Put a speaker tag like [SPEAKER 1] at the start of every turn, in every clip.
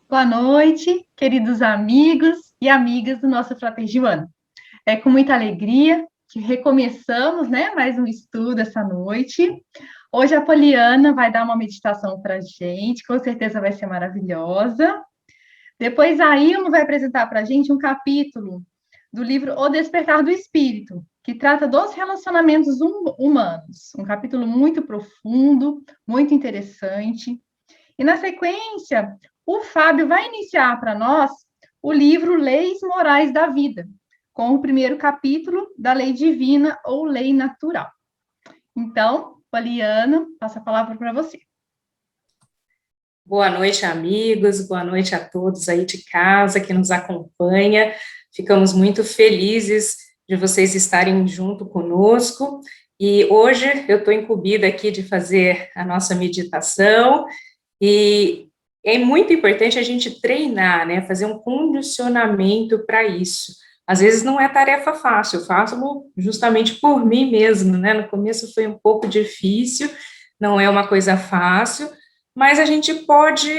[SPEAKER 1] Boa noite, queridos amigos e amigas do nosso Fratergi One. É com muita alegria que recomeçamos, mais um estudo essa noite. Hoje a Poliana vai dar uma meditação para a gente, com certeza vai ser maravilhosa. Depois a Ilma vai apresentar para a gente um capítulo do livro O Despertar do Espírito, que trata dos relacionamentos humanos. Um capítulo muito profundo, muito interessante. E na sequência, o Fábio vai iniciar para nós o livro Leis Morais da Vida, com o primeiro capítulo da Lei Divina ou Lei Natural. Então, Poliana, passo a palavra para você.
[SPEAKER 2] Boa noite, amigos, boa noite a todos aí de casa que nos acompanha. Ficamos muito felizes de vocês estarem junto conosco. E hoje eu estou incumbida aqui de fazer a nossa meditação. E é muito importante a gente treinar, fazer um condicionamento para isso. Às vezes não é tarefa fácil, eu faço justamente por mim mesmo, No começo foi um pouco difícil, não é uma coisa fácil, mas a gente pode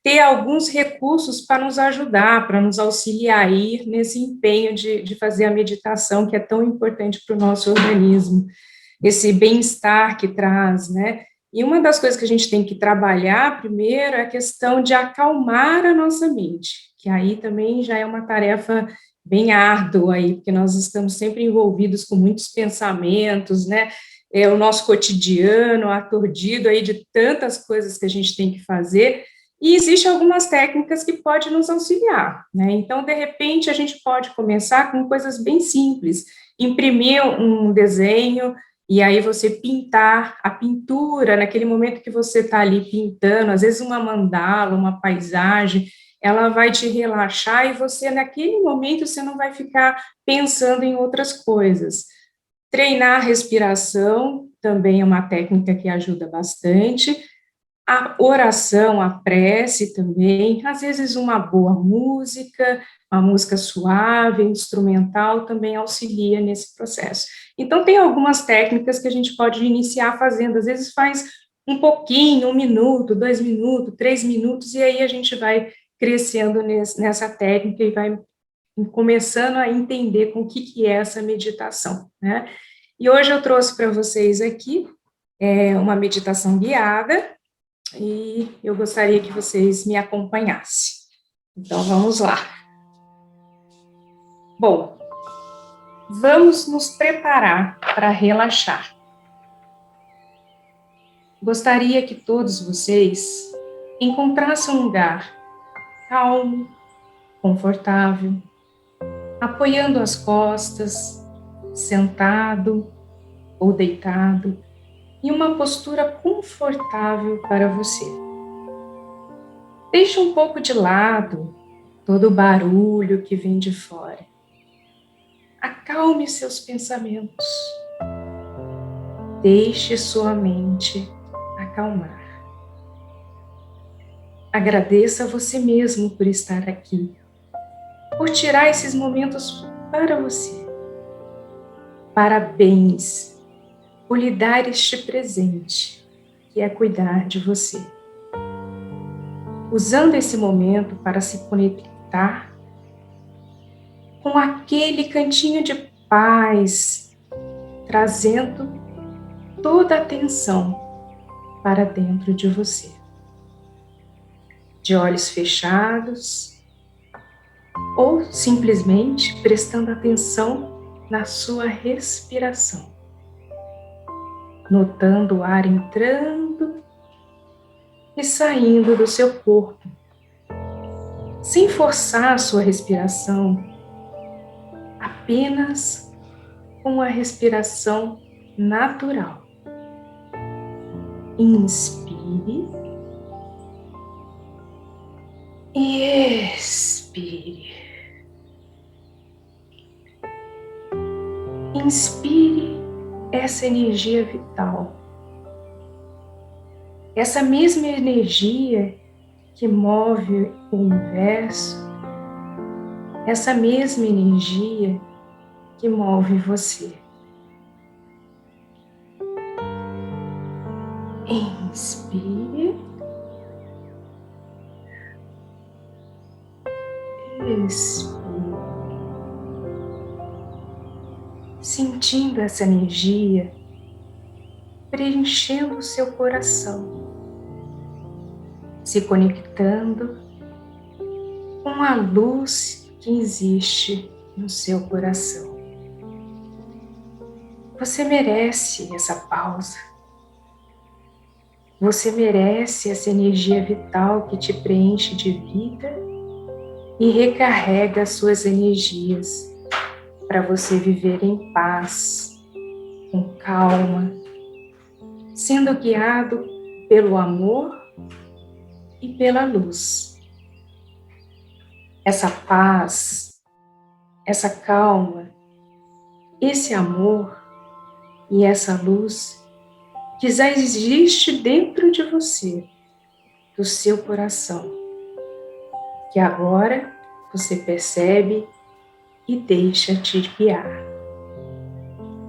[SPEAKER 2] ter alguns recursos para nos ajudar, para nos auxiliar aí nesse empenho de fazer a meditação, que é tão importante para o nosso organismo, esse bem-estar que traz, E uma das coisas que a gente tem que trabalhar primeiro é a questão de acalmar a nossa mente, que aí também já é uma tarefa bem árdua aí, porque nós estamos sempre envolvidos com muitos pensamentos, É o nosso cotidiano aturdido aí de tantas coisas que a gente tem que fazer, e existem algumas técnicas que podem nos auxiliar, Então, de repente, a gente pode começar com coisas bem simples, imprimir um desenho, e aí você pintar a pintura, naquele momento que você está ali pintando, às vezes uma mandala, uma paisagem, ela vai te relaxar e você, naquele momento, você não vai ficar pensando em outras coisas. Treinar a respiração também é uma técnica que ajuda bastante. A oração, a prece também, às vezes uma boa música, uma música suave, instrumental, também auxilia nesse processo. Então, tem algumas técnicas que a gente pode iniciar fazendo, às vezes faz um pouquinho, 1 minuto, 2 minutos, 3 minutos, e aí a gente vai crescendo nessa técnica e vai começando a entender com o que é essa meditação, E hoje eu trouxe para vocês aqui uma meditação guiada, e eu gostaria que vocês me acompanhassem. Então, vamos lá. Bom, vamos nos preparar para relaxar. Gostaria que todos vocês encontrassem um lugar calmo, confortável, apoiando as costas, sentado ou deitado, em uma postura confortável para você. Deixe um pouco de lado todo o barulho que vem de fora. Acalme seus pensamentos. Deixe sua mente acalmar. Agradeça a você mesmo por estar aqui, por tirar esses momentos para você. Parabéns por lhe dar este presente, que é cuidar de você. Usando esse momento para se conectar com aquele cantinho de paz, trazendo toda a atenção para dentro de você. De olhos fechados, ou simplesmente prestando atenção na sua respiração, notando o ar entrando e saindo do seu corpo, sem forçar a sua respiração, apenas com a respiração natural. Inspire e expire. Inspire essa energia vital, essa mesma energia que move o universo, essa mesma energia que move você. Inspire Expire. Sentindo essa energia preenchendo o seu coração, se conectando com a luz que existe no seu coração. Você merece essa pausa. Você merece essa energia vital que te preenche de vida e recarrega as suas energias para você viver em paz, com calma, sendo guiado pelo amor e pela luz. Essa paz, essa calma, esse amor e essa luz que já existe dentro de você, do seu coração, que agora você percebe e deixa te guiar.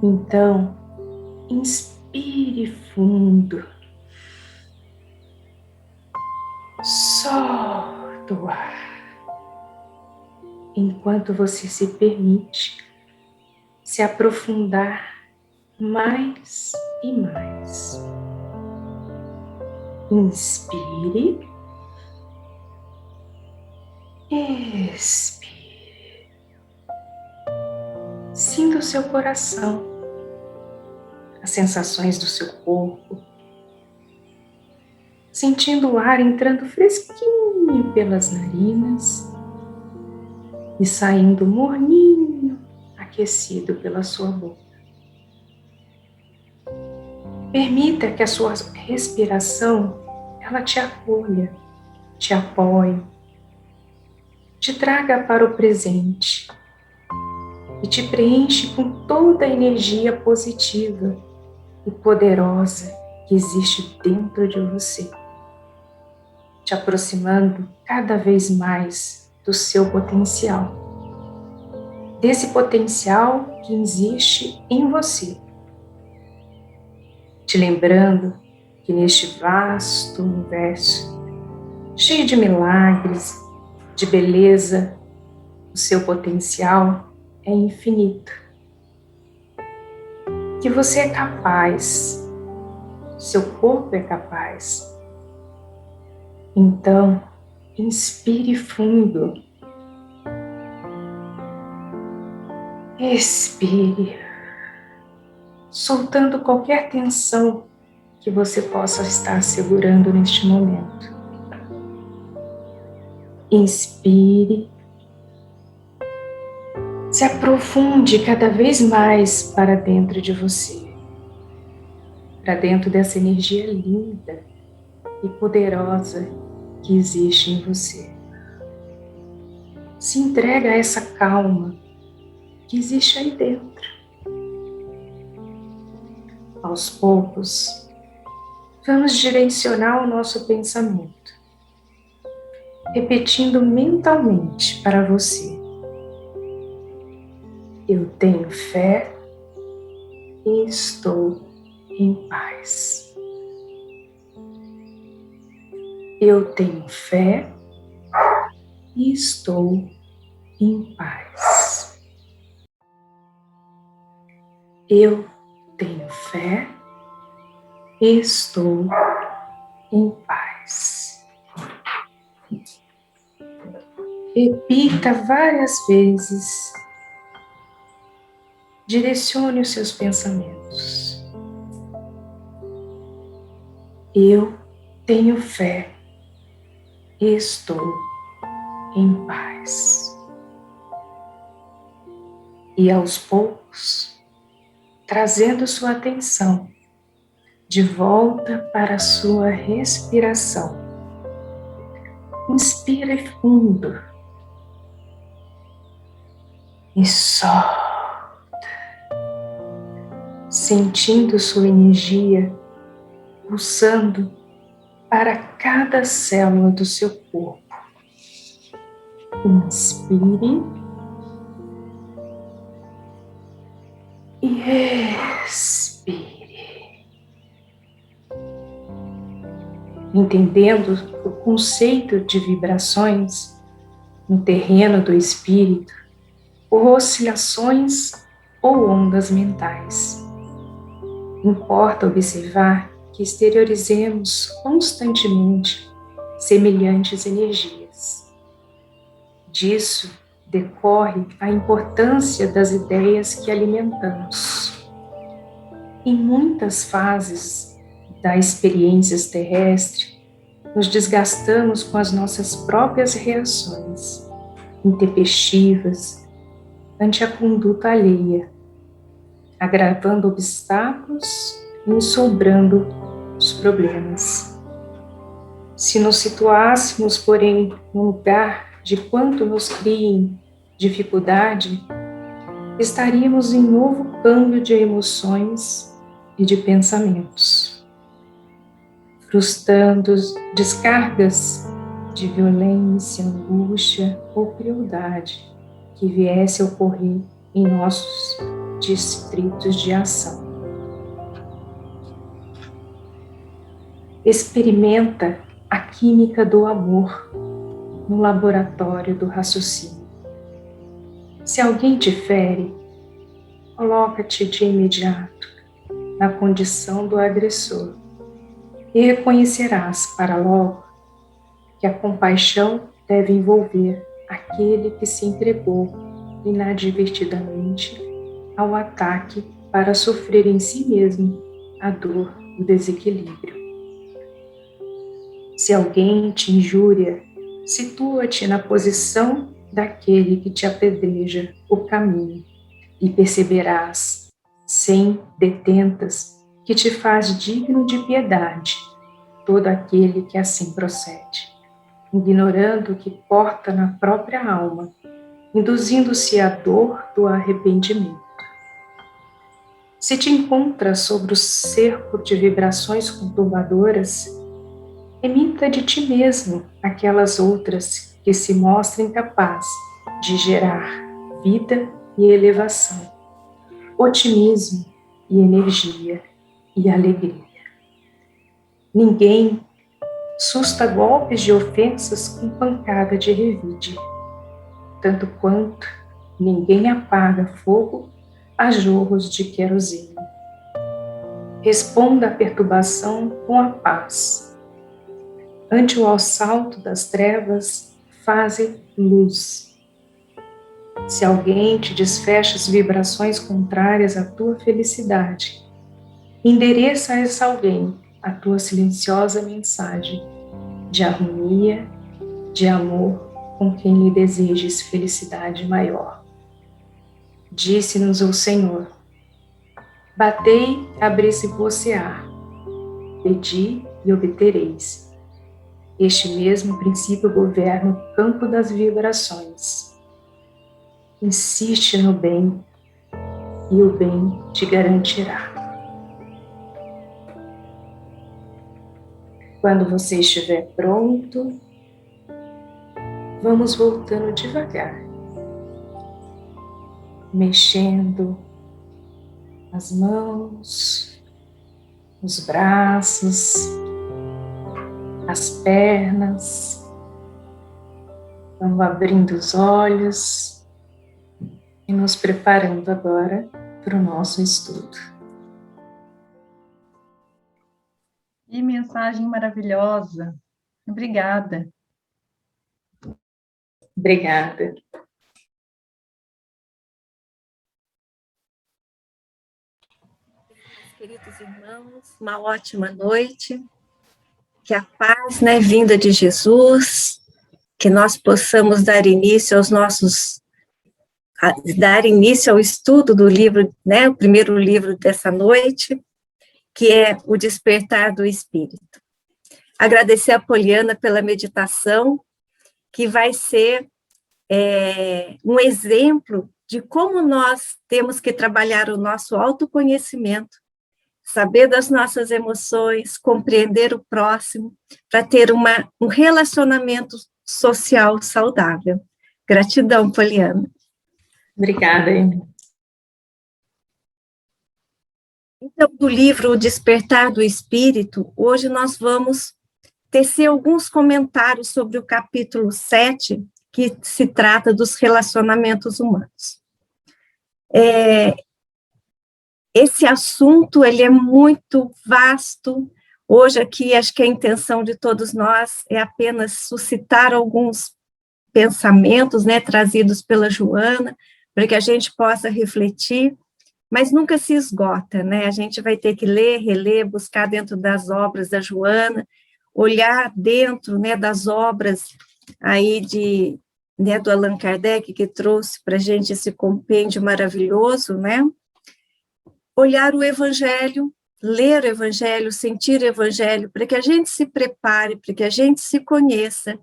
[SPEAKER 2] Então, inspire fundo, solta o ar, enquanto você se permite se aprofundar mais e mais. Inspire, expire. Sinta o seu coração, as sensações do seu corpo, sentindo o ar entrando fresquinho pelas narinas e saindo morninho, aquecido pela sua boca. Permita que a sua respiração, ela te acolha, te apoie, te traga para o presente e te preenche com toda a energia positiva e poderosa que existe dentro de você, te aproximando cada vez mais do seu potencial, desse potencial que existe em você. Te lembrando que neste vasto universo, cheio de milagres, de beleza, o seu potencial é infinito. Que você é capaz, seu corpo é capaz. Então, inspire fundo. Expire, soltando qualquer tensão que você possa estar segurando neste momento. Inspire, se aprofunde cada vez mais para dentro de você, para dentro dessa energia linda e poderosa que existe em você. Se entrega a essa calma que existe aí dentro. Aos poucos, vamos direcionar o nosso pensamento, repetindo mentalmente para você: eu tenho fé e estou em paz. Eu tenho fé e estou em paz. Eu tenho fé e estou em paz. Repita várias vezes. Direcione os seus pensamentos. Eu tenho fé e estou em paz. E aos poucos, trazendo sua atenção de volta para a sua respiração. Inspira fundo e solta, sentindo sua energia pulsando para cada célula do seu corpo. Inspire e expire. Entendendo o conceito de vibrações, no terreno do espírito, por oscilações ou ondas mentais. Importa observar que exteriorizemos constantemente semelhantes energias. Disso decorre a importância das ideias que alimentamos. Em muitas fases das experiências terrestres, nos desgastamos com as nossas próprias reações intempestivas ante a conduta alheia, agravando obstáculos e ensobrando os problemas. Se nos situássemos, porém, no lugar de quanto nos criem dificuldade, estaríamos em novo câmbio de emoções e de pensamentos, frustrando descargas de violência, angústia ou crueldade que viesse a ocorrer em nossos distritos de ação. Experimenta a química do amor no laboratório do raciocínio. Se alguém te fere, coloca-te de imediato na condição do agressor e reconhecerás para logo que a compaixão deve envolver aquele que se entregou inadvertidamente ao ataque para sofrer em si mesmo a dor do desequilíbrio. Se alguém te injúria, situa-te na posição daquele que te apedreja o caminho e perceberás, sem detentas, que te faz digno de piedade todo aquele que assim procede, ignorando o que porta na própria alma, induzindo-se à dor do arrependimento. Se te encontras sobre o cerco de vibrações conturbadoras, emita de ti mesmo aquelas outras que se mostrem capazes de gerar vida e elevação, otimismo e energia e alegria. Ninguém susta golpes de ofensas com pancada de revide, tanto quanto ninguém apaga fogo a jorros de querosene. Responda à perturbação com a paz. Ante o assalto das trevas, faze luz. Se alguém te desfecha as vibrações contrárias à tua felicidade, endereça a esse alguém a tua silenciosa mensagem de harmonia, de amor com quem lhe desejes felicidade maior. Disse-nos o Senhor: batei, abri-se-vos-á, pedi e obtereis. Este mesmo princípio governa o campo das vibrações. Insiste no bem e o bem te garantirá. Quando você estiver pronto, vamos voltando devagar, mexendo as mãos, os braços, as pernas. Vamos abrindo os olhos e nos preparando agora para o nosso estudo.
[SPEAKER 1] Que mensagem maravilhosa. Obrigada.
[SPEAKER 2] Obrigada.
[SPEAKER 3] Queridos irmãos, uma ótima noite. Que a paz, vinda de Jesus, que nós possamos dar início ao estudo do livro, o primeiro livro dessa noite, que é O Despertar do Espírito. Agradecer a Poliana pela meditação, que vai ser um exemplo de como nós temos que trabalhar o nosso autoconhecimento, saber das nossas emoções, compreender o próximo, para ter um relacionamento social saudável. Gratidão, Poliana.
[SPEAKER 2] Obrigada, Amy.
[SPEAKER 3] Então, do livro O Despertar do Espírito, hoje nós vamos tecer alguns comentários sobre o capítulo 7, que se trata dos relacionamentos humanos. Esse assunto, ele é muito vasto. Hoje aqui, acho que a intenção de todos nós é apenas suscitar alguns pensamentos, né, trazidos pela Joana, para que a gente possa refletir, mas nunca se esgota, né? A gente vai ter que ler, reler, buscar dentro das obras da Joana, olhar dentro, né, das obras aí né, do Allan Kardec, que trouxe para a gente esse compêndio maravilhoso, né? Olhar o Evangelho, ler o Evangelho, sentir o Evangelho, para que a gente se prepare, para que a gente se conheça,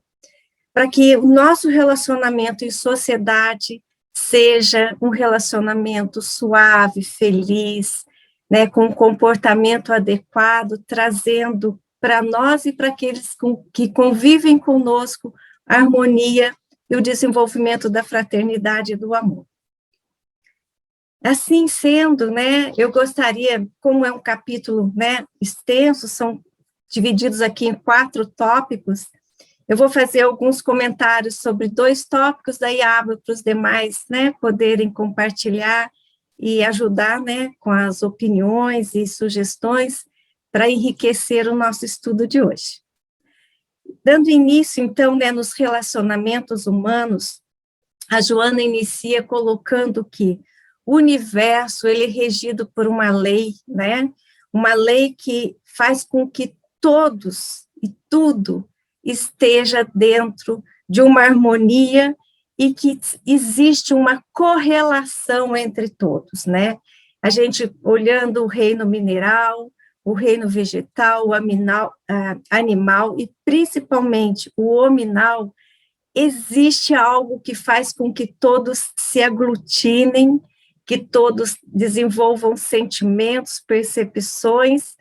[SPEAKER 3] para que o nosso relacionamento em sociedade seja um relacionamento suave, feliz, né, com um comportamento adequado, trazendo para nós e para aqueles que convivem conosco a harmonia e o desenvolvimento da fraternidade e do amor. Assim sendo, né, eu gostaria, como é um capítulo, né, extenso, são divididos aqui em 4 tópicos, eu vou fazer alguns comentários sobre 2 tópicos, daí abro para os demais, né, poderem compartilhar e ajudar, né, com as opiniões e sugestões para enriquecer o nosso estudo de hoje. Dando início, então, né, nos relacionamentos humanos, a Joana inicia colocando que o universo, ele é regido por uma lei, né, uma lei que faz com que todos e tudo esteja dentro de uma harmonia e que existe uma correlação entre todos, né? A gente, olhando o reino mineral, o reino vegetal, o animal e principalmente o hominal, existe algo que faz com que todos se aglutinem, que todos desenvolvam sentimentos, percepções,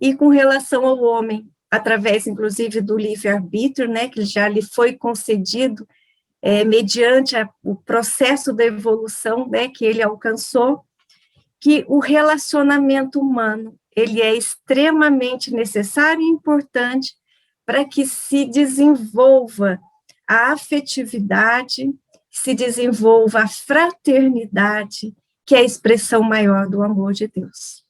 [SPEAKER 3] e com relação ao homem, através, inclusive, do livre-arbítrio, né, que já lhe foi concedido mediante o processo da evolução, né, que ele alcançou, que o relacionamento humano, ele é extremamente necessário e importante para que se desenvolva a afetividade, se desenvolva a fraternidade, que é a expressão maior do amor de Deus.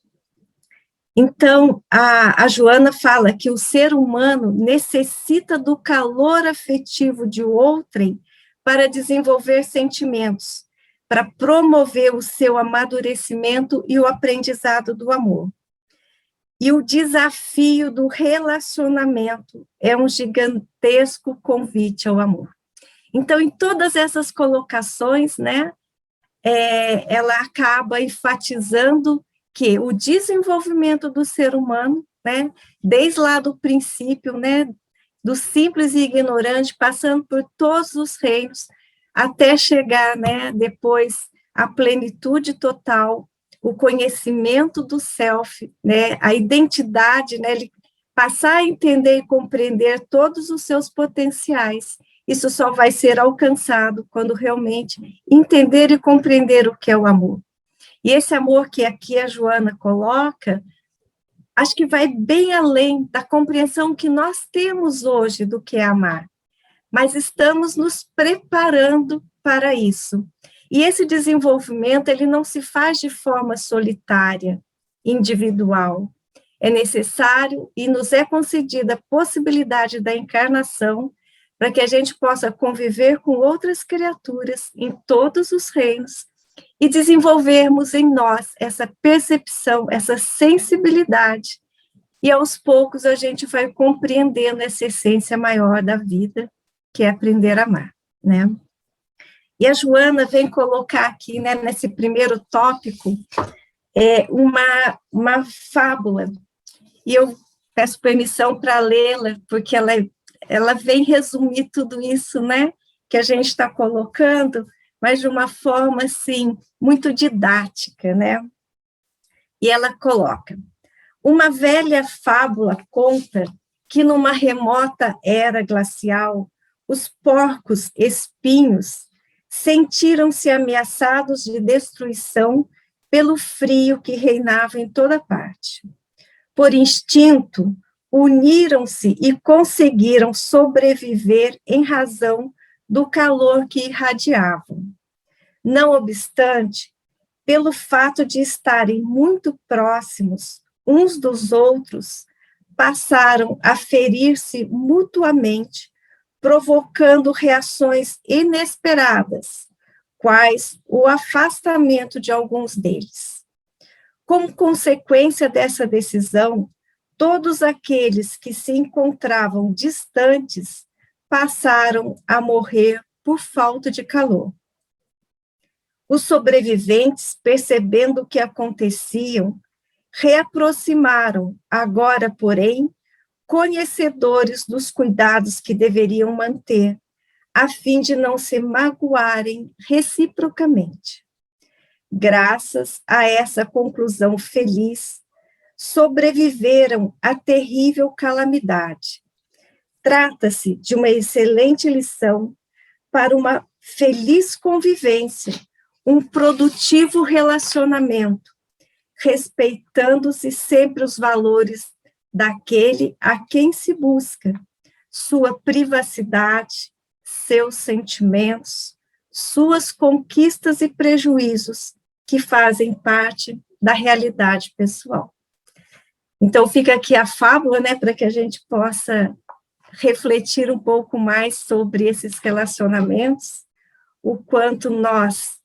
[SPEAKER 3] Então, a Joana fala que o ser humano necessita do calor afetivo de outrem para desenvolver sentimentos, para promover o seu amadurecimento e o aprendizado do amor. E o desafio do relacionamento é um gigantesco convite ao amor. Então, em todas essas colocações, né, ela acaba enfatizando que o desenvolvimento do ser humano, né, desde lá do princípio, né, do simples e ignorante, passando por todos os reinos, até chegar, né, depois à plenitude total, o conhecimento do self, né, a identidade, né, ele passar a entender e compreender todos os seus potenciais. Isso só vai ser alcançado quando realmente entender e compreender o que é o amor. E esse amor que aqui a Joana coloca, acho que vai bem além da compreensão que nós temos hoje do que é amar, mas estamos nos preparando para isso. E esse desenvolvimento, ele não se faz de forma solitária, individual. É necessário e nos é concedida a possibilidade da encarnação para que a gente possa conviver com outras criaturas em todos os reinos e desenvolvermos em nós essa percepção, essa sensibilidade, e aos poucos a gente vai compreendendo essa essência maior da vida, que é aprender a amar, né? E a Joana vem colocar aqui, né, nesse primeiro tópico, uma fábula, e eu peço permissão para lê-la, porque ela vem resumir tudo isso, né, que a gente está colocando, mas de uma forma, assim, muito didática, né? E ela coloca: uma velha fábula conta que numa remota era glacial, os porcos espinhos sentiram-se ameaçados de destruição pelo frio que reinava em toda parte. Por instinto, uniram-se e conseguiram sobreviver em razão do calor que irradiavam. Não obstante, pelo fato de estarem muito próximos uns dos outros, passaram a ferir-se mutuamente, provocando reações inesperadas, quais o afastamento de alguns deles. Como consequência dessa decisão, todos aqueles que se encontravam distantes passaram a morrer por falta de calor. Os sobreviventes, percebendo o que aconteciam, reaproximaram, agora, porém, conhecedores dos cuidados que deveriam manter, a fim de não se magoarem reciprocamente. Graças a essa conclusão feliz, sobreviveram à terrível calamidade. Trata-se de uma excelente lição para uma feliz convivência, um produtivo relacionamento, respeitando-se sempre os valores daquele a quem se busca, sua privacidade, seus sentimentos, suas conquistas e prejuízos, que fazem parte da realidade pessoal. Então, fica aqui a fábula, né, para que a gente possa refletir um pouco mais sobre esses relacionamentos, o quanto nós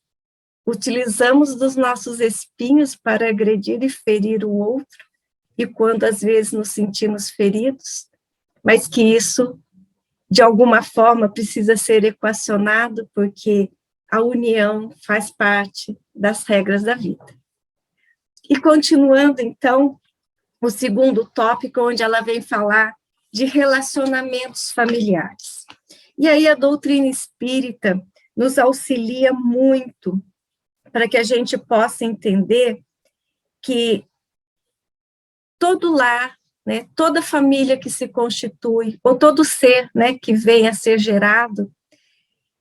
[SPEAKER 3] utilizamos dos nossos espinhos para agredir e ferir o outro, e quando às vezes nos sentimos feridos, mas que isso, de alguma forma, precisa ser equacionado, porque a união faz parte das regras da vida. E continuando, então, o segundo tópico, onde ela vem falar de relacionamentos familiares. E aí a doutrina espírita nos auxilia muito para que a gente possa entender que todo lar, né, toda família que se constitui, ou todo ser, né, que vem a ser gerado,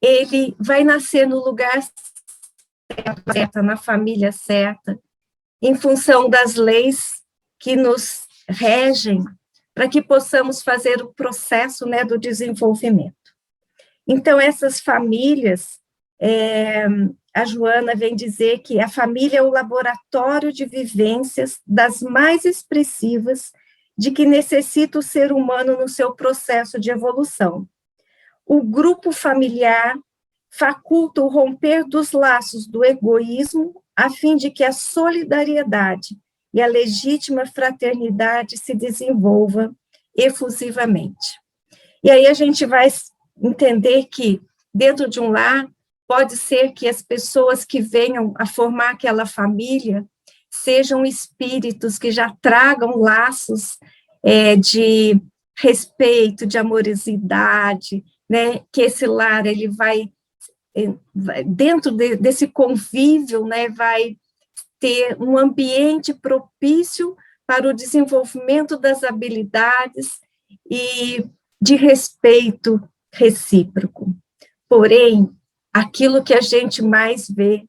[SPEAKER 3] ele vai nascer no lugar certo, na família certa, em função das leis que nos regem, para que possamos fazer o processo, né, do desenvolvimento. Então, essas famílias, a Joana vem dizer que a família é o laboratório de vivências das mais expressivas de que necessita o ser humano no seu processo de evolução. O grupo familiar faculta o romper dos laços do egoísmo, a fim de que a solidariedade e a legítima fraternidade se desenvolva efusivamente. E aí a gente vai entender que, dentro de um lar, pode ser que as pessoas que venham a formar aquela família sejam espíritos que já tragam laços de respeito, de amorosidade, né, que esse lar ele vai dentro desse convívio, né, vai ter um ambiente propício para o desenvolvimento das habilidades e de respeito recíproco. Porém, aquilo que a gente mais vê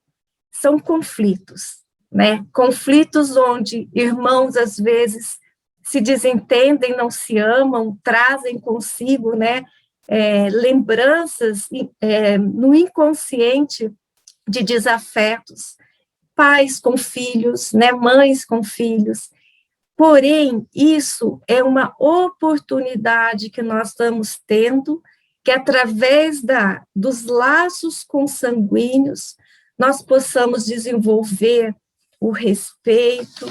[SPEAKER 3] são conflitos, né? Conflitos onde irmãos, às vezes, se desentendem, não se amam, trazem consigo, né, lembranças no inconsciente de desafetos, pais com filhos, né, mães com filhos. Porém, isso é uma oportunidade que nós estamos tendo, que através dos laços consanguíneos, nós possamos desenvolver o respeito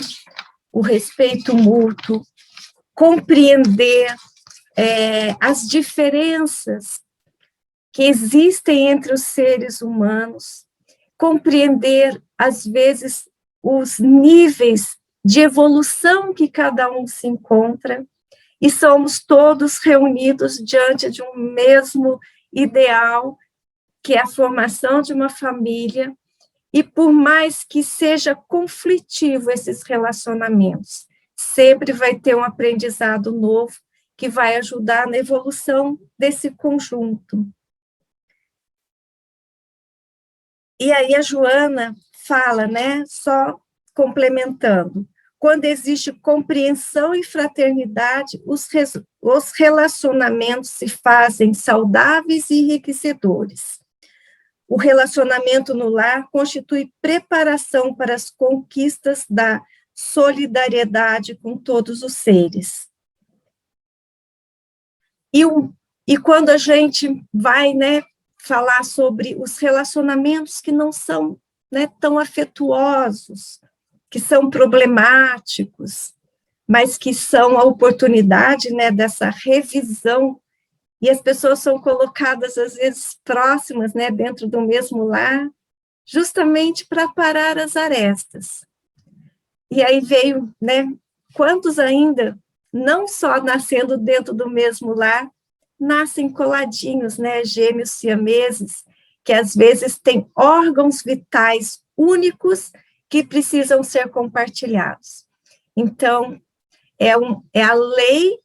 [SPEAKER 3] mútuo, compreender as diferenças que existem entre os seres humanos, compreender, às vezes, os níveis de evolução que cada um se encontra, e somos todos reunidos diante de um mesmo ideal, que é a formação de uma família, e por mais que seja conflitivo esses relacionamentos, sempre vai ter um aprendizado novo que vai ajudar na evolução desse conjunto. E aí a Joana fala, né, só complementando, quando existe compreensão e fraternidade, os relacionamentos se fazem saudáveis e enriquecedores. O relacionamento no lar constitui preparação para as conquistas da solidariedade com todos os seres. E quando a gente vai, né, falar sobre os relacionamentos que não são, né, tão afetuosos, que são problemáticos, mas que são a oportunidade, né, dessa revisão, e as pessoas são colocadas, às vezes, próximas, né, dentro do mesmo lar, justamente para parar as arestas. E aí veio, né, quantos ainda, não só nascendo dentro do mesmo lar, nascem coladinhos, né, gêmeos siameses, que às vezes têm órgãos vitais únicos que precisam ser compartilhados. Então, é a lei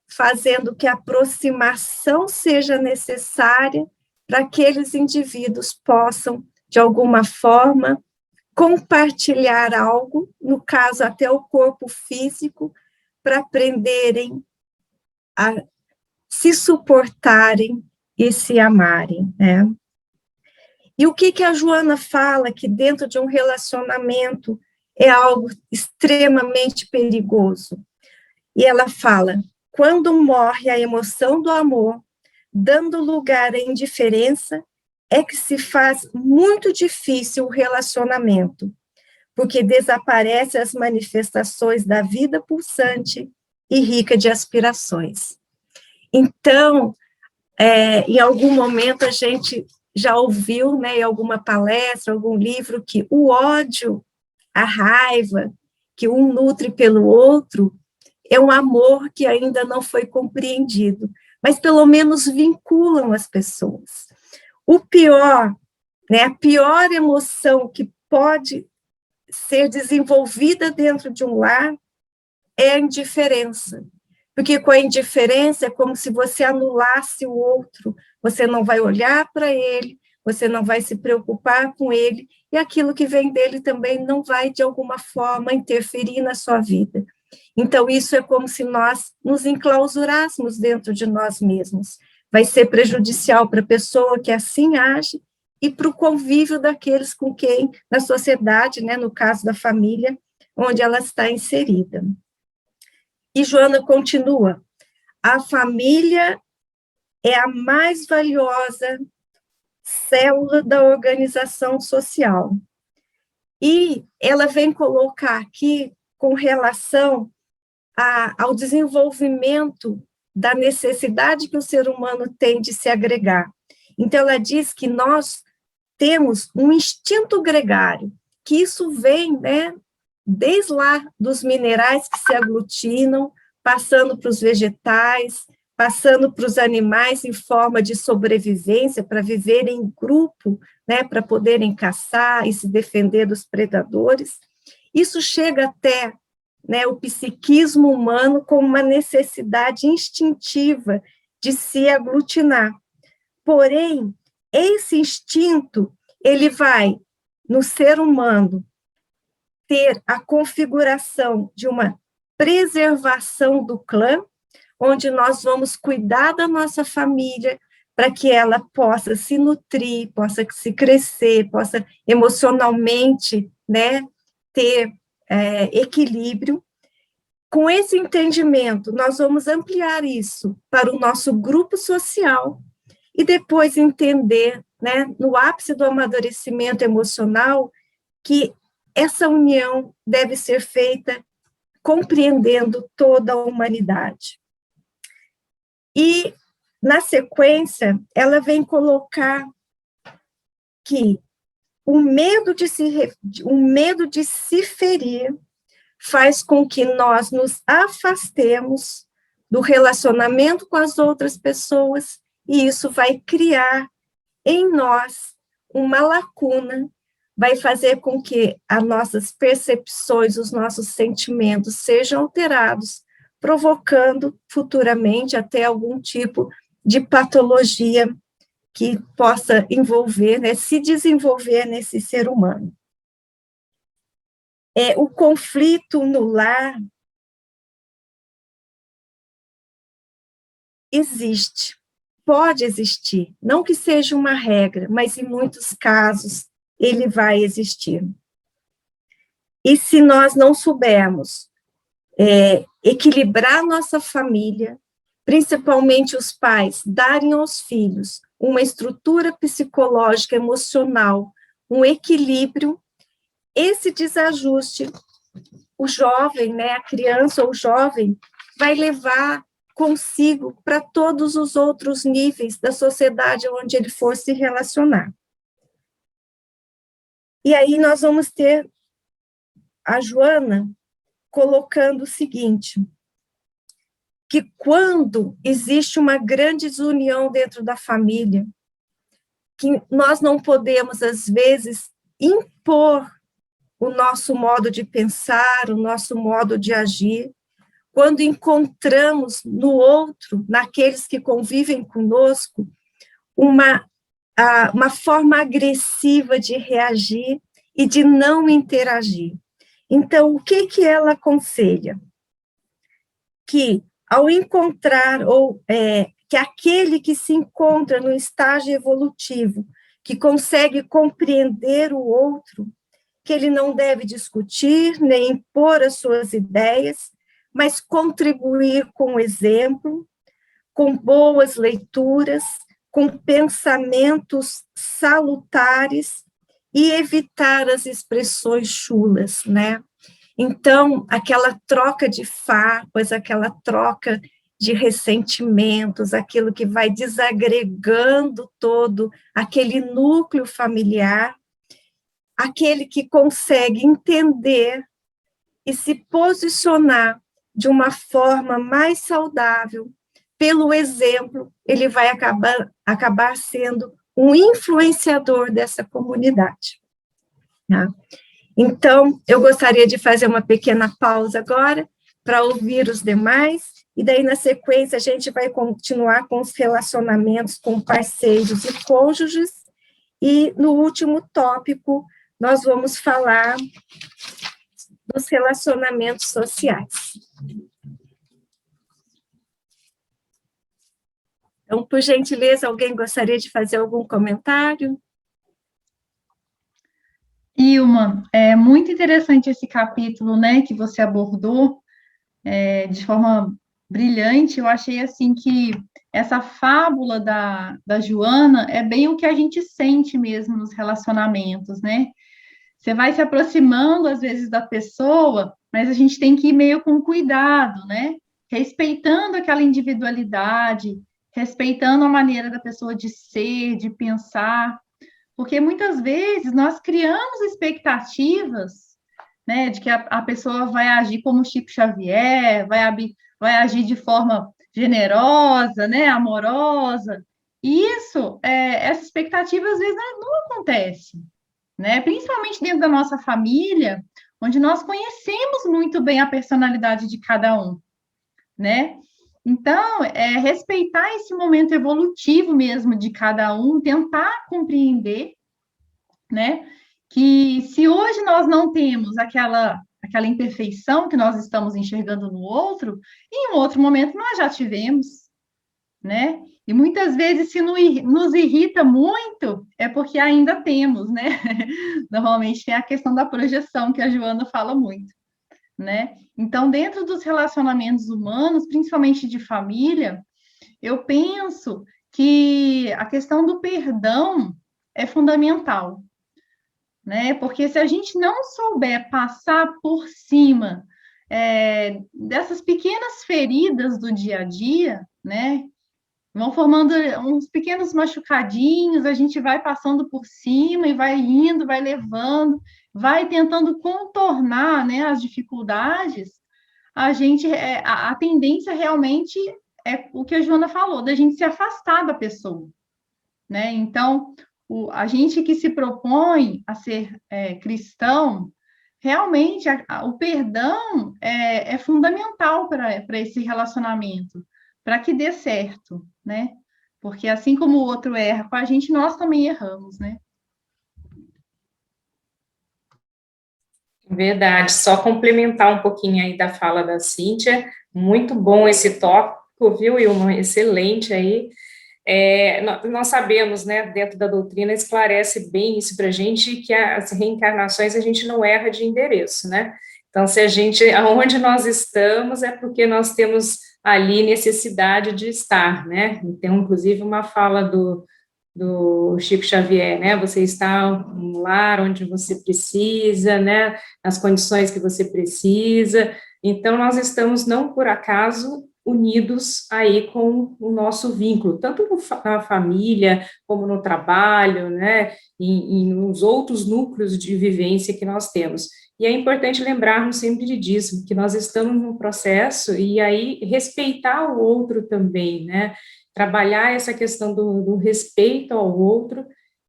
[SPEAKER 3] fazendo que a aproximação seja necessária para que aqueles indivíduos possam, de alguma forma, compartilhar algo, no caso até o corpo físico, para aprenderem a se suportarem e se amarem, né? E o que a Joana fala que dentro de um relacionamento é algo extremamente perigoso? E ela fala, quando morre a emoção do amor, dando lugar à indiferença, é que se faz muito difícil o relacionamento, porque desaparecem as manifestações da vida pulsante e rica de aspirações. Então, em algum momento a gente já ouviu, né, em alguma palestra, algum livro, que o ódio, a raiva, que um nutre pelo outro, é um amor que ainda não foi compreendido, mas pelo menos vinculam as pessoas. O pior, né, a pior emoção que pode ser desenvolvida dentro de um lar é a indiferença, porque com a indiferença é como se você anulasse o outro, você não vai olhar para ele, você não vai se preocupar com ele, e aquilo que vem dele também não vai, de alguma forma, interferir na sua vida. Então, isso é como se nós nos enclausurássemos dentro de nós mesmos. Vai ser prejudicial para a pessoa que assim age e para o convívio daqueles com quem, na sociedade, né, no caso da família, onde ela está inserida. E Joana continua, a família é a mais valiosa célula da organização social. E ela vem colocar aqui com relação ao desenvolvimento da necessidade que o ser humano tem de se agregar. Então, ela diz que nós temos um instinto gregário, que isso vem, né, desde lá dos minerais que se aglutinam, passando para os vegetais, passando para os animais em forma de sobrevivência, para viverem em grupo, né, para poderem caçar e se defender dos predadores. Isso chega até, né, o psiquismo humano como uma necessidade instintiva de se aglutinar. Porém, esse instinto, ele vai, no ser humano, ter a configuração de uma preservação do clã, onde nós vamos cuidar da nossa família para que ela possa se nutrir, possa se crescer, possa emocionalmente, né, ter equilíbrio. Com esse entendimento, nós vamos ampliar isso para o nosso grupo social e depois entender, né, no ápice do amadurecimento emocional, que essa união deve ser feita compreendendo toda a humanidade. E, na sequência, ela vem colocar que o medo de se ferir faz com que nós nos afastemos do relacionamento com as outras pessoas, e isso vai criar em nós uma lacuna, vai fazer com que as nossas percepções, os nossos sentimentos sejam alterados, provocando futuramente até algum tipo de patologia que possa envolver, né, se desenvolver nesse ser humano. O conflito no lar existe, pode existir, não que seja uma regra, mas em muitos casos ele vai existir. E se nós não soubermos equilibrar nossa família, principalmente os pais, darem aos filhos uma estrutura psicológica, emocional, um equilíbrio, esse desajuste, o jovem, né, a criança ou o jovem, vai levar consigo para todos os outros níveis da sociedade onde ele for se relacionar. E aí nós vamos ter a Joana colocando o seguinte, que quando existe uma grande desunião dentro da família, que nós não podemos, às vezes, impor o nosso modo de pensar, o nosso modo de agir, quando encontramos no outro, naqueles que convivem conosco, uma forma agressiva de reagir e de não interagir. Então, o que ela aconselha? Que, ao encontrar, que aquele que se encontra no estágio evolutivo, que consegue compreender o outro, que ele não deve discutir, nem impor as suas ideias, mas contribuir com o exemplo, com boas leituras, com pensamentos salutares e evitar as expressões chulas, né? Então, aquela troca de farpas, aquela troca de ressentimentos, aquilo que vai desagregando todo aquele núcleo familiar, aquele que consegue entender e se posicionar de uma forma mais saudável, pelo exemplo, ele vai acabar sendo um influenciador dessa comunidade. Tá? Então, eu gostaria de fazer uma pequena pausa agora, para ouvir os demais, e daí, na sequência, a gente vai continuar com os relacionamentos com parceiros e cônjuges, e no último tópico, nós vamos falar dos relacionamentos sociais. Então, por gentileza, alguém gostaria de fazer algum comentário?
[SPEAKER 1] Ilma, é muito interessante esse capítulo, né, que você abordou de forma brilhante. Eu achei, assim, que essa fábula da Joana é bem o que a gente sente mesmo nos relacionamentos, né? Você vai se aproximando, às vezes, da pessoa, mas a gente tem que ir meio com cuidado, né? Respeitando aquela individualidade, respeitando a maneira da pessoa de ser, de pensar, porque muitas vezes nós criamos expectativas, né, de que a pessoa vai agir como Chico Xavier, vai agir de forma generosa, né, amorosa. E isso, essa expectativa às vezes não acontece, né? Principalmente dentro da nossa família, onde nós conhecemos muito bem a personalidade de cada um, né? Então, respeitar esse momento evolutivo mesmo de cada um, tentar compreender, né? Que se hoje nós não temos aquela imperfeição que nós estamos enxergando no outro, em um outro momento nós já tivemos, né? E muitas vezes, se nos irrita muito, é porque ainda temos, né? Normalmente tem a questão da projeção, que a Joana fala muito, né? Então, dentro dos relacionamentos humanos, principalmente de família, eu penso que a questão do perdão é fundamental, né? Porque se a gente não souber passar por cima dessas pequenas feridas do dia a dia, né? Vão formando uns pequenos machucadinhos, a gente vai passando por cima e vai indo, vai levando, vai tentando contornar, né, as dificuldades. A tendência realmente é o que a Joana falou, da gente se afastar da pessoa, né? Então, a gente que se propõe a ser cristão, realmente o perdão é fundamental para esse relacionamento, para que dê certo, né? Porque assim como o outro erra com a gente, nós também erramos, né?
[SPEAKER 2] Verdade, só complementar um pouquinho aí da fala da Cíntia, muito bom esse tópico, viu, Ilma? Excelente aí. Nós sabemos, né, dentro da doutrina, esclarece bem isso para a gente, que as reencarnações a gente não erra de endereço, né? Então, se a gente, aonde nós estamos, é porque nós temos ali necessidade de estar, né? Tem, inclusive, uma fala do Chico Xavier, né? Você está no lar onde você precisa, né? Nas condições que você precisa. Então, nós estamos, não por acaso, unidos aí com o nosso vínculo, tanto na família, como no trabalho, né? E nos outros núcleos de vivência que nós temos. E é importante lembrarmos sempre disso, que nós estamos num processo, e aí respeitar o outro também, né? Trabalhar essa questão do respeito ao outro,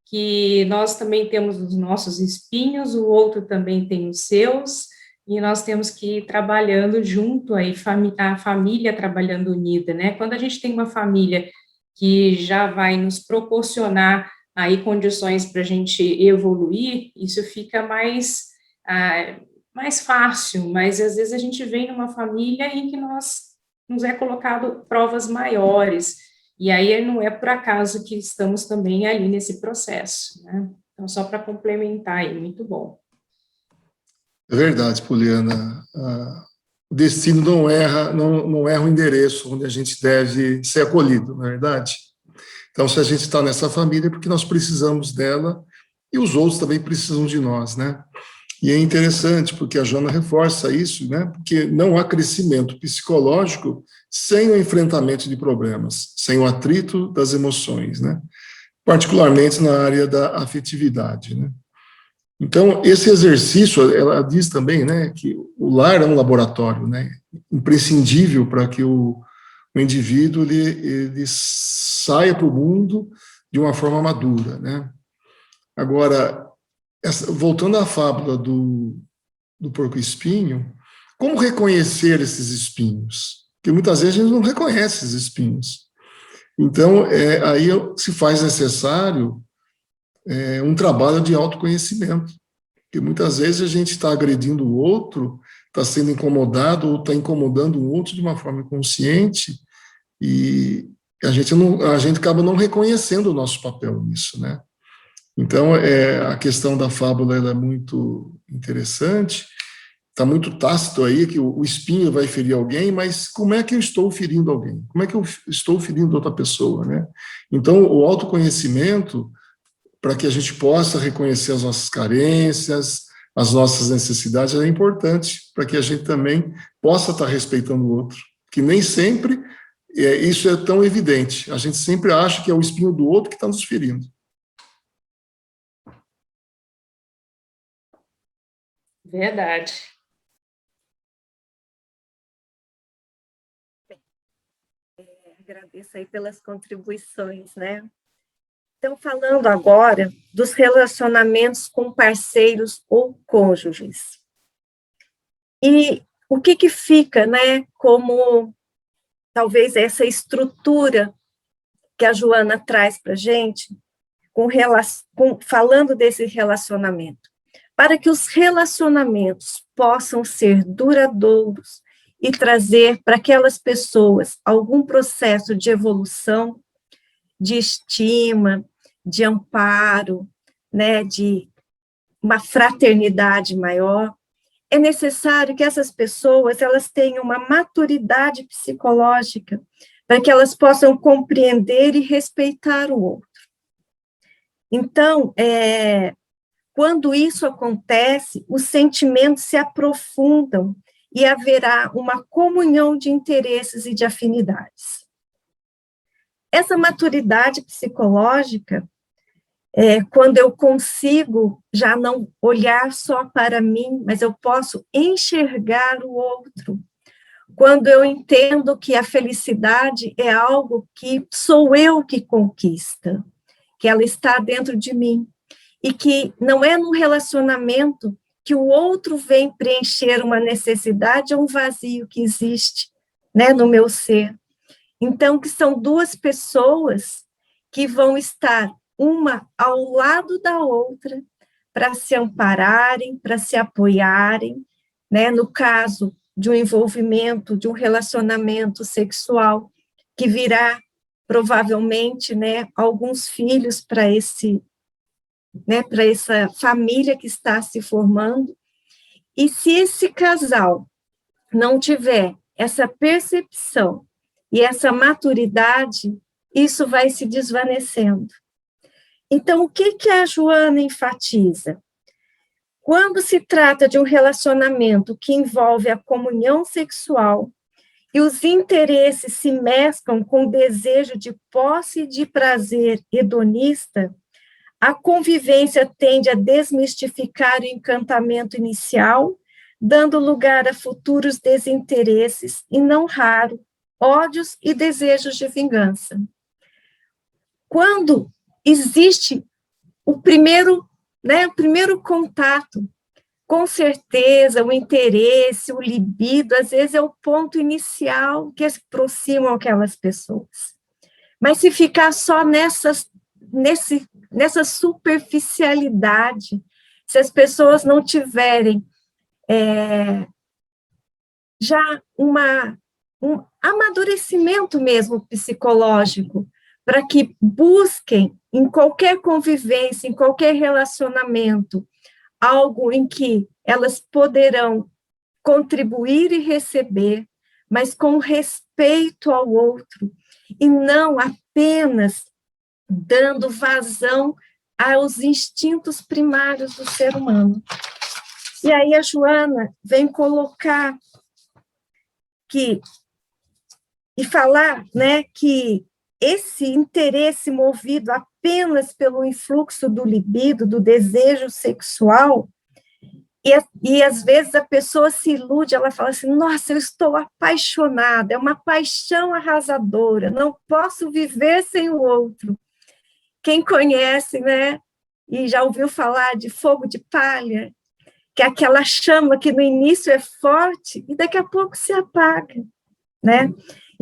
[SPEAKER 2] que nós também temos os nossos espinhos, o outro também tem os seus, e nós temos que ir trabalhando junto, aí, a família trabalhando unida, né? Quando a gente tem uma família que já vai nos proporcionar aí condições para a gente evoluir, isso fica mais fácil, mas às vezes a gente vem numa família em que nos é colocado provas maiores, e aí não é por acaso que estamos também ali nesse processo, né? Então, só para complementar aí, muito bom.
[SPEAKER 4] É verdade, Poliana. O destino não erra o endereço onde a gente deve ser acolhido, não é verdade? Então, se a gente está nessa família, é porque nós precisamos dela e os outros também precisam de nós, né? E é interessante, porque a Joana reforça isso, né? Porque não há crescimento psicológico sem o enfrentamento de problemas, sem o atrito das emoções, né? Particularmente na área da afetividade, né? Então, esse exercício, ela diz também, né, que o lar é um laboratório, né, imprescindível para que o indivíduo ele saia para o mundo de uma forma madura, né. Agora, voltando à fábula do porco-espinho, como reconhecer esses espinhos? Porque muitas vezes a gente não reconhece esses espinhos. Então, aí se faz necessário um trabalho de autoconhecimento, porque muitas vezes a gente está agredindo o outro, está sendo incomodado ou está incomodando o outro de uma forma inconsciente, e a gente acaba não reconhecendo o nosso papel nisso, né? Então, a questão da fábula ela é muito interessante, está muito tácito aí que o espinho vai ferir alguém, mas como é que eu estou ferindo alguém? Como é que eu estou ferindo outra pessoa, né? Então, o autoconhecimento, para que a gente possa reconhecer as nossas carências, as nossas necessidades, é importante para que a gente também possa estar respeitando o outro, que nem sempre isso é tão evidente. A gente sempre acha que é o espinho do outro que está nos ferindo.
[SPEAKER 2] Verdade.
[SPEAKER 3] Agradeço aí pelas contribuições, né? Então, falando agora dos relacionamentos com parceiros ou cônjuges. E o que fica, né, como talvez essa estrutura que a Joana traz para a gente, falando desse relacionamento. Para que os relacionamentos possam ser duradouros e trazer para aquelas pessoas algum processo de evolução, de estima, de amparo, né, de uma fraternidade maior, é necessário que essas pessoas elas tenham uma maturidade psicológica para que elas possam compreender e respeitar o outro. Então, quando isso acontece, os sentimentos se aprofundam e haverá uma comunhão de interesses e de afinidades. Essa maturidade psicológica quando eu consigo já não olhar só para mim, mas eu posso enxergar o outro. Quando eu entendo que a felicidade é algo que sou eu que conquista, que ela está dentro de mim, e que não é num relacionamento que o outro vem preencher uma necessidade ou um vazio que existe, né, no meu ser. Então, que são duas pessoas que vão estar uma ao lado da outra, para se ampararem, para se apoiarem, né, no caso de um envolvimento, de um relacionamento sexual, que virá, provavelmente, né, alguns filhos para né, para essa família que está se formando. E se esse casal não tiver essa percepção e essa maturidade, isso vai se desvanecendo. Então, o que a Joana enfatiza? Quando se trata de um relacionamento que envolve a comunhão sexual e os interesses se mesclam com o desejo de posse e de prazer hedonista, a convivência tende a desmistificar o encantamento inicial, dando lugar a futuros desinteresses e, não raro, ódios e desejos de vingança. Quando existe o primeiro contato, com certeza o interesse, o libido, às vezes é o ponto inicial que aproximam aquelas pessoas. Mas se ficar só nessa superficialidade, se as pessoas não tiverem já um amadurecimento mesmo psicológico, para que busquem em qualquer convivência, em qualquer relacionamento, algo em que elas poderão contribuir e receber, mas com respeito ao outro, e não apenas dando vazão aos instintos primários do ser humano. E aí a Joana vem colocar e falar, né, que esse interesse movido apenas pelo influxo do libido, do desejo sexual, e às vezes a pessoa se ilude, ela fala assim, nossa, eu estou apaixonada, é uma paixão arrasadora, não posso viver sem o outro. Quem conhece, né, e já ouviu falar de fogo de palha, que é aquela chama que no início é forte e daqui a pouco se apaga, né?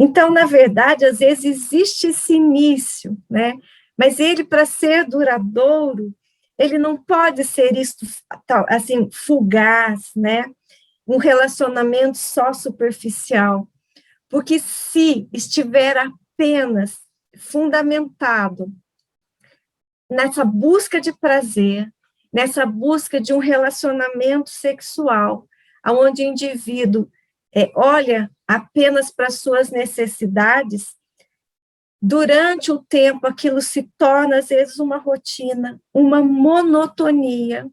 [SPEAKER 3] Então, na verdade, às vezes existe esse início, né? Mas ele, para ser duradouro, ele não pode ser isso, assim, fugaz, né? Um relacionamento só superficial. Porque se estiver apenas fundamentado nessa busca de prazer, nessa busca de um relacionamento sexual, onde o indivíduo olha apenas para suas necessidades, durante o tempo aquilo se torna, às vezes, uma rotina, uma monotonia,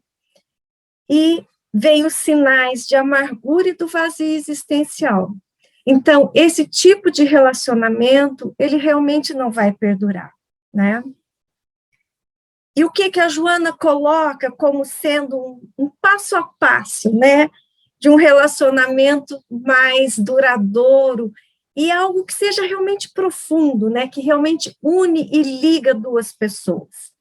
[SPEAKER 3] e vem os sinais de amargura e do vazio existencial. Então, esse tipo de relacionamento, ele realmente não vai perdurar, né? E o que a Joana coloca como sendo um passo a passo, né, de um relacionamento mais duradouro e algo que seja realmente profundo, né, que realmente une e liga duas pessoas.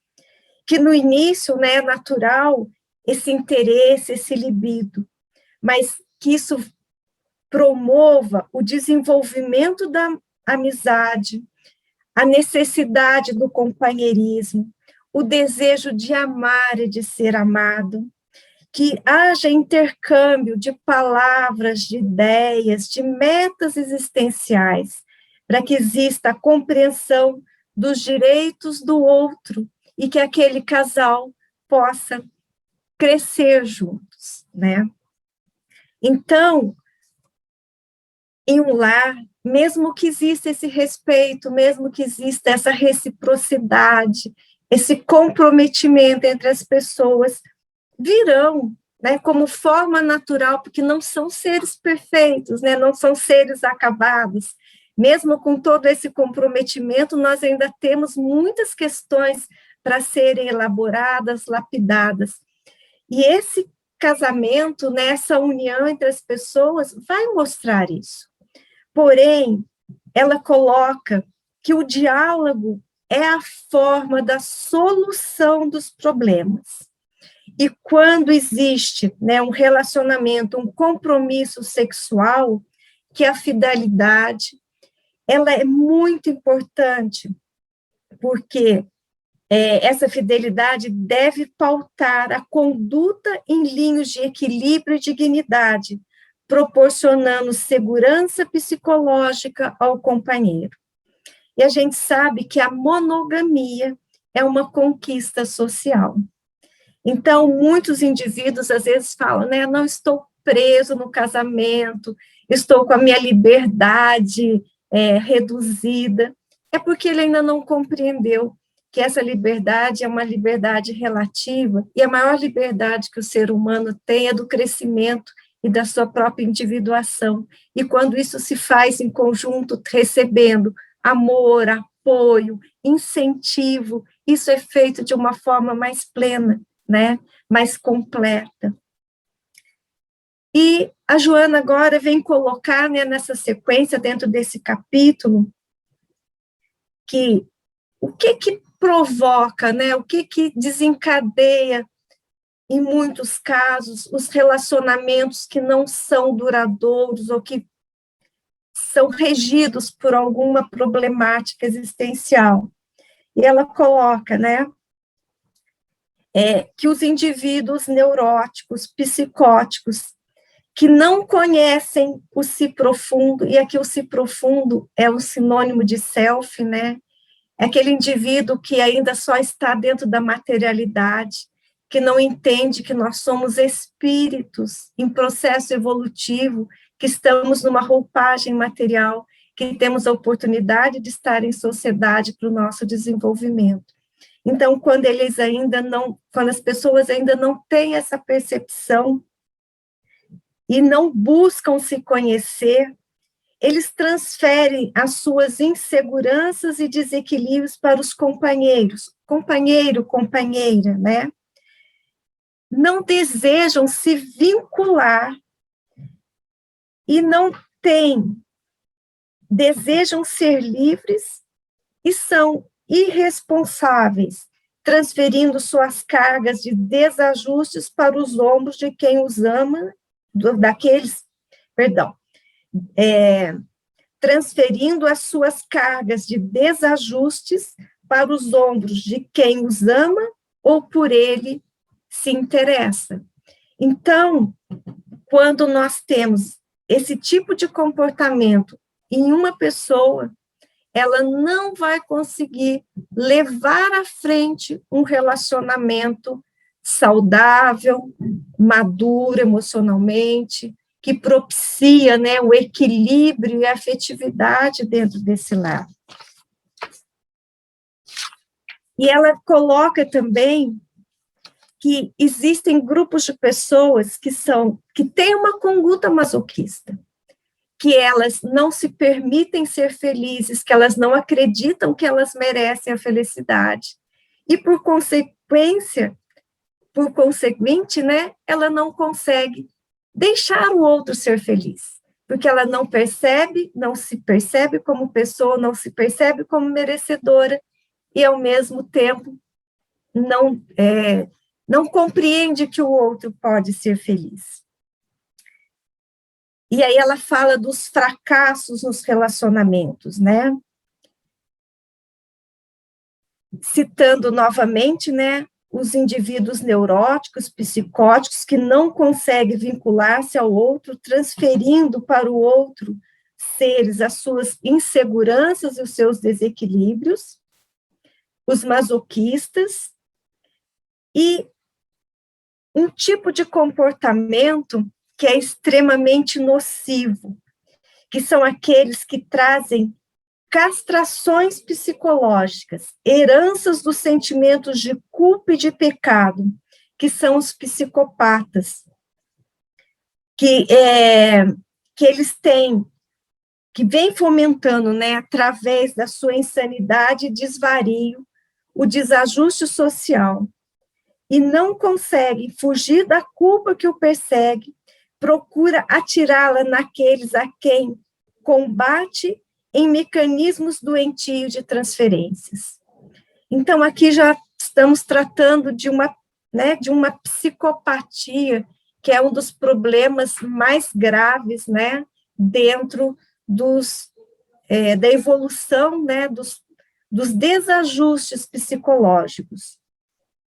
[SPEAKER 3] Que no início, né, é natural esse interesse, esse libido, mas que isso promova o desenvolvimento da amizade, a necessidade do companheirismo, o desejo de amar e de ser amado, que haja intercâmbio de palavras, de ideias, de metas existenciais, para que exista a compreensão dos direitos do outro e que aquele casal possa crescer juntos, né? Então, em um lar, mesmo que exista esse respeito, mesmo que exista essa reciprocidade, esse comprometimento entre as pessoas, virão, né, como forma natural, porque não são seres perfeitos, né, não são seres acabados. Mesmo com todo esse comprometimento, nós ainda temos muitas questões para serem elaboradas, lapidadas. E esse casamento, né, essa união entre as pessoas, vai mostrar isso. Porém, ela coloca que o diálogo é a forma da solução dos problemas. E quando existe, né, um relacionamento, um compromisso sexual, que a fidelidade, ela é muito importante, porque essa fidelidade deve pautar a conduta em linhas de equilíbrio e dignidade, proporcionando segurança psicológica ao companheiro. E a gente sabe que a monogamia é uma conquista social. Então, muitos indivíduos às vezes falam, né, não estou preso no casamento, estou com a minha liberdade reduzida. É porque ele ainda não compreendeu que essa liberdade é uma liberdade relativa, e a maior liberdade que o ser humano tem é do crescimento e da sua própria individuação. E quando isso se faz em conjunto, recebendo amor, apoio, incentivo, isso é feito de uma forma mais plena, né, mais completa. E a Joana agora vem colocar, né, nessa sequência, dentro desse capítulo, que o que provoca, né, o que desencadeia, em muitos casos, os relacionamentos que não são duradouros ou que são regidos por alguma problemática existencial. E ela coloca, né, que os indivíduos neuróticos, psicóticos, que não conhecem o si profundo, e aqui o si profundo é um sinônimo de self, né, é aquele indivíduo que ainda só está dentro da materialidade, que não entende que nós somos espíritos em processo evolutivo, que estamos numa roupagem material, que temos a oportunidade de estar em sociedade para o nosso desenvolvimento. Então, quando as pessoas ainda não têm essa percepção e não buscam se conhecer, eles transferem as suas inseguranças e desequilíbrios para os companheiros, companheiro, companheira, né? Não desejam se vincular e não desejam ser livres e são irresponsáveis, transferindo suas cargas de desajustes para os ombros de quem os ama, transferindo as suas cargas de desajustes para os ombros de quem os ama ou por ele se interessa. Então, quando nós temos esse tipo de comportamento em uma pessoa, ela não vai conseguir levar à frente um relacionamento saudável, maduro emocionalmente, que propicia, né, o equilíbrio e a afetividade dentro desse lar. E ela coloca também que existem grupos de pessoas que têm uma conduta masoquista, que elas não se permitem ser felizes, que elas não acreditam que elas merecem a felicidade, e por conseguinte, né, ela não consegue deixar o outro ser feliz, porque ela não se percebe como pessoa, não se percebe como merecedora, e ao mesmo tempo não compreende que o outro pode ser feliz. E aí ela fala dos fracassos nos relacionamentos, né? Citando novamente, né, os indivíduos neuróticos, psicóticos, que não conseguem vincular-se ao outro, transferindo para o outro seres as suas inseguranças e os seus desequilíbrios, os masoquistas, e um tipo de comportamento que é extremamente nocivo, que são aqueles que trazem castrações psicológicas, heranças dos sentimentos de culpa e de pecado, que são os psicopatas, que eles têm, que vem fomentando, né, através da sua insanidade e desvario, o desajuste social, e não consegue fugir da culpa que o persegue, procura atirá-la naqueles a quem combate em mecanismos doentios de transferências. Então, aqui já estamos tratando de uma psicopatia, que é um dos problemas mais graves, né, dentro da evolução, né, dos desajustes psicológicos.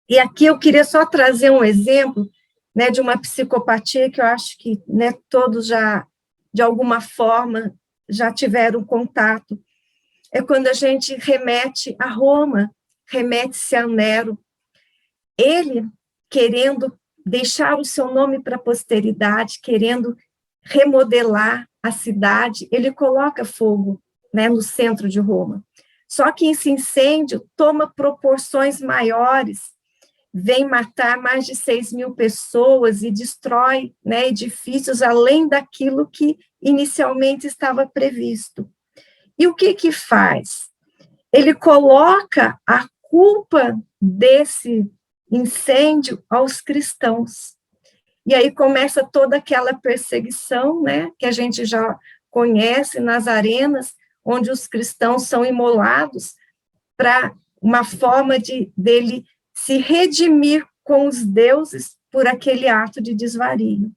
[SPEAKER 3] E aqui eu queria só trazer um exemplo, né, de uma psicopatia que eu acho que, né, todos já, de alguma forma, já tiveram contato. É quando a gente remete a Roma, remete-se a Nero. Ele, querendo deixar o seu nome para a posteridade, querendo remodelar a cidade, ele coloca fogo, né, no centro de Roma. Só que esse incêndio toma proporções maiores, vem matar mais de 6.000 pessoas e destrói, né, edifícios além daquilo que inicialmente estava previsto. E o que faz? Ele coloca a culpa desse incêndio aos cristãos. E aí começa toda aquela perseguição, né, que a gente já conhece nas arenas, onde os cristãos são imolados para uma forma dele se redimir com os deuses por aquele ato de desvario.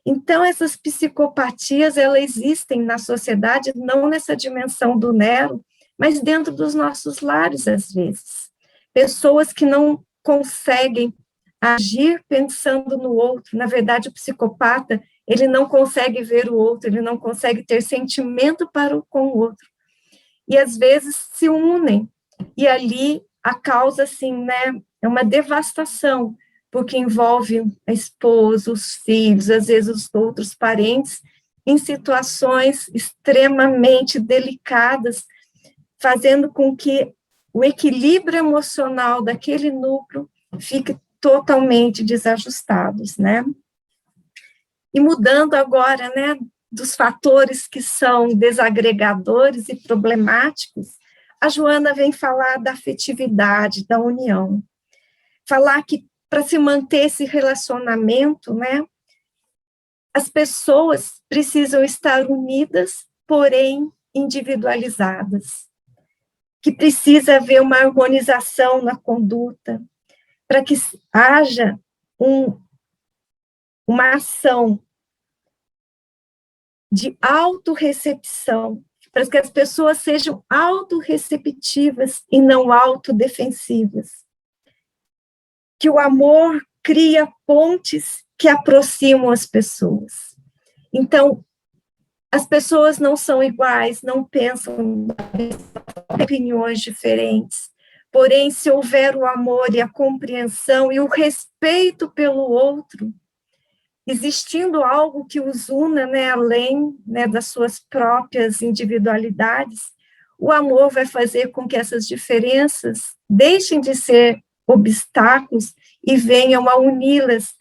[SPEAKER 3] Então, essas psicopatias, elas existem na sociedade, não nessa dimensão do Nero, mas dentro dos nossos lares, às vezes. Pessoas que não conseguem agir pensando no outro. Na verdade, o psicopata, ele não consegue ver o outro, ele não consegue ter sentimento com o outro. E, às vezes, se unem. E ali, a causa, assim, né, é uma devastação, porque envolve a esposa, os filhos, às vezes os outros parentes, em situações extremamente delicadas, fazendo com que o equilíbrio emocional daquele núcleo fique totalmente desajustados, né? E mudando agora, né, dos fatores que são desagregadores e problemáticos, a Joana vem falar da afetividade, da união. Falar que para se manter esse relacionamento, né, as pessoas precisam estar unidas, porém individualizadas. Que precisa haver uma harmonização na conduta, para que haja uma ação de autorrecepção, para que as pessoas sejam autorreceptivas e não autodefensivas. Que o amor cria pontes que aproximam as pessoas. Então, as pessoas não são iguais, não pensam, opiniões diferentes, porém, se houver o amor e a compreensão e o respeito pelo outro, existindo algo que os una, né, além, né, das suas próprias individualidades, o amor vai fazer com que essas diferenças deixem de ser obstáculos e venham a uni-las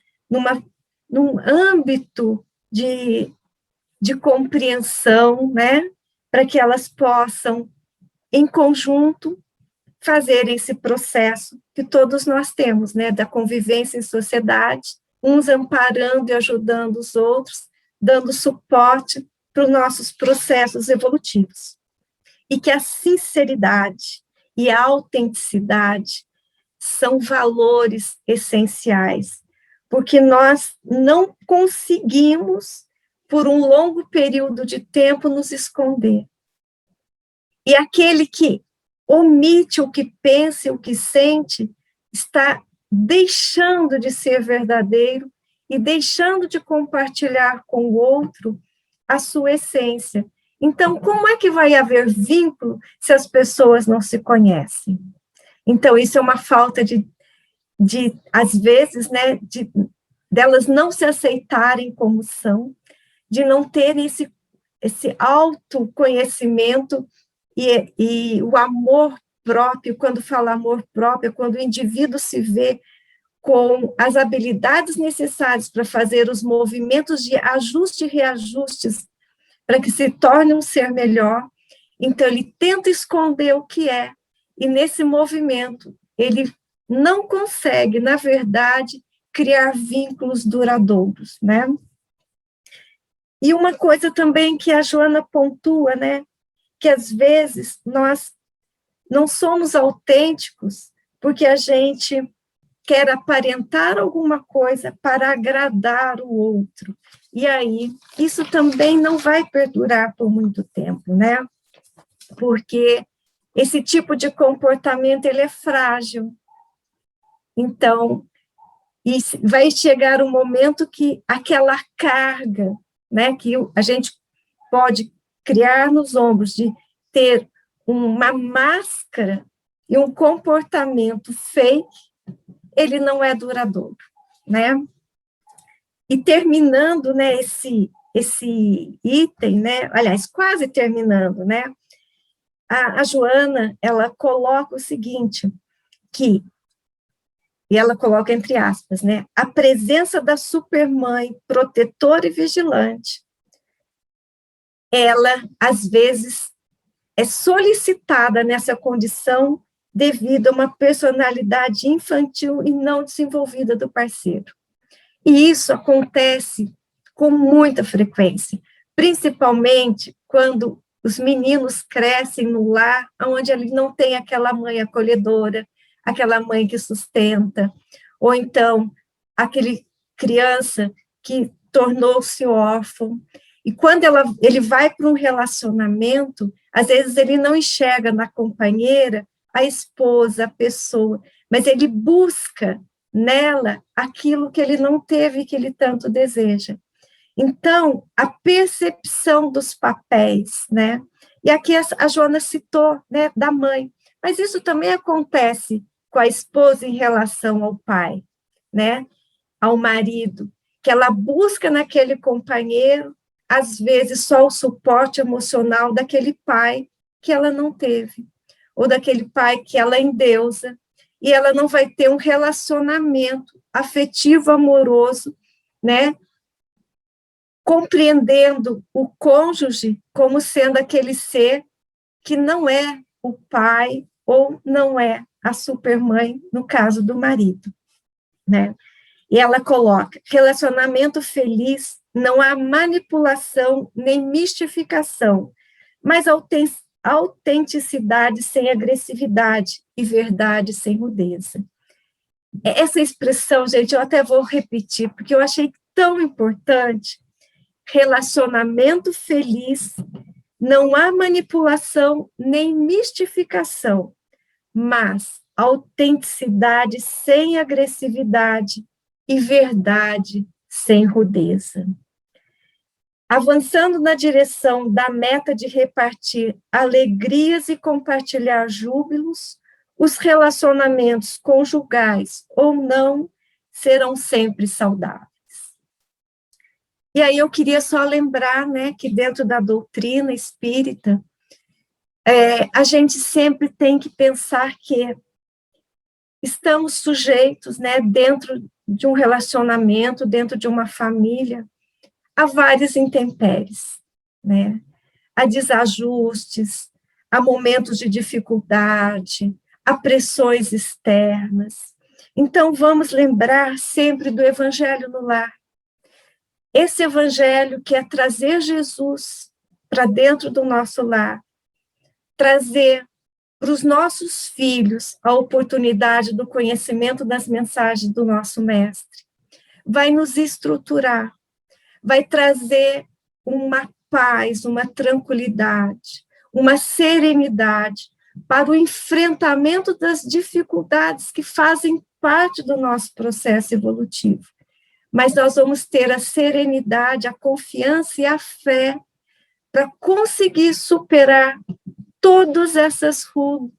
[SPEAKER 3] num âmbito de compreensão, né, para que elas possam, em conjunto, fazer esse processo que todos nós temos, né, da convivência em sociedade, uns amparando e ajudando os outros, dando suporte para os nossos processos evolutivos. E que a sinceridade e a autenticidade são valores essenciais, porque nós não conseguimos, por um longo período de tempo, nos esconder. E aquele que omite o que pensa e o que sente, está deixando de ser verdadeiro e deixando de compartilhar com o outro a sua essência. Então, como é que vai haver vínculo se as pessoas não se conhecem? Então, isso é uma falta de às vezes, né, delas não se aceitarem como são, de não terem esse autoconhecimento e o amor próprio. Quando fala amor próprio, quando o indivíduo se vê com as habilidades necessárias para fazer os movimentos de ajuste e reajustes, para que se torne um ser melhor, então ele tenta esconder o que é, e nesse movimento ele não consegue, na verdade, criar vínculos duradouros, né? E uma coisa também que a Joana pontua, né, que às vezes nós não somos autênticos porque a gente quer aparentar alguma coisa para agradar o outro. E aí, isso também não vai perdurar por muito tempo, né? Porque esse tipo de comportamento, ele é frágil. Então, vai chegar um momento que aquela carga, né, que a gente pode criar nos ombros de ter uma máscara e um comportamento fake, ele não é duradouro, né? E terminando, né, esse item, né, aliás, quase terminando, né, a Joana, ela coloca o seguinte, e ela coloca entre aspas, né, a presença da supermãe, protetora e vigilante, ela, às vezes, é solicitada nessa condição devido a uma personalidade infantil e não desenvolvida do parceiro. E isso acontece com muita frequência, principalmente quando os meninos crescem no lar, onde ele não tem aquela mãe acolhedora, aquela mãe que sustenta, ou então aquele criança que tornou-se órfão. E quando ele vai para um relacionamento, às vezes ele não enxerga na companheira a esposa, a pessoa, mas ele busca nela aquilo que ele não teve, que ele tanto deseja. Então, a percepção dos papéis, né? E aqui a Joana citou, né, da mãe, mas isso também acontece com a esposa em relação ao pai, né? Ao marido, que ela busca naquele companheiro, às vezes, só o suporte emocional daquele pai que ela não teve, ou daquele pai que ela endeusa, e ela não vai ter um relacionamento afetivo, amoroso, né? Compreendendo o cônjuge como sendo aquele ser que não é o pai ou não é a supermãe, no caso do marido, né? E ela coloca, relacionamento feliz, não há manipulação nem mistificação, mas autenticidade sem agressividade e verdade sem rudeza. Essa expressão, gente, eu até vou repetir, porque eu achei tão importante. Relacionamento feliz, não há manipulação nem mistificação, mas autenticidade sem agressividade e verdade sem rudeza. Avançando na direção da meta de repartir alegrias e compartilhar júbilos, os relacionamentos conjugais ou não serão sempre saudáveis. E aí eu queria só lembrar, né, que dentro da doutrina espírita, a gente sempre tem que pensar que estamos sujeitos, né, dentro de um relacionamento, dentro de uma família, a várias intempéries, né, a desajustes, a momentos de dificuldade, a pressões externas. Então, vamos lembrar sempre do Evangelho no lar. Esse Evangelho que é trazer Jesus para dentro do nosso lar, trazer para os nossos filhos a oportunidade do conhecimento das mensagens do nosso Mestre, vai nos estruturar, vai trazer uma paz, uma tranquilidade, uma serenidade para o enfrentamento das dificuldades que fazem parte do nosso processo evolutivo. Mas nós vamos ter a serenidade, a confiança e a fé para conseguir superar todas essas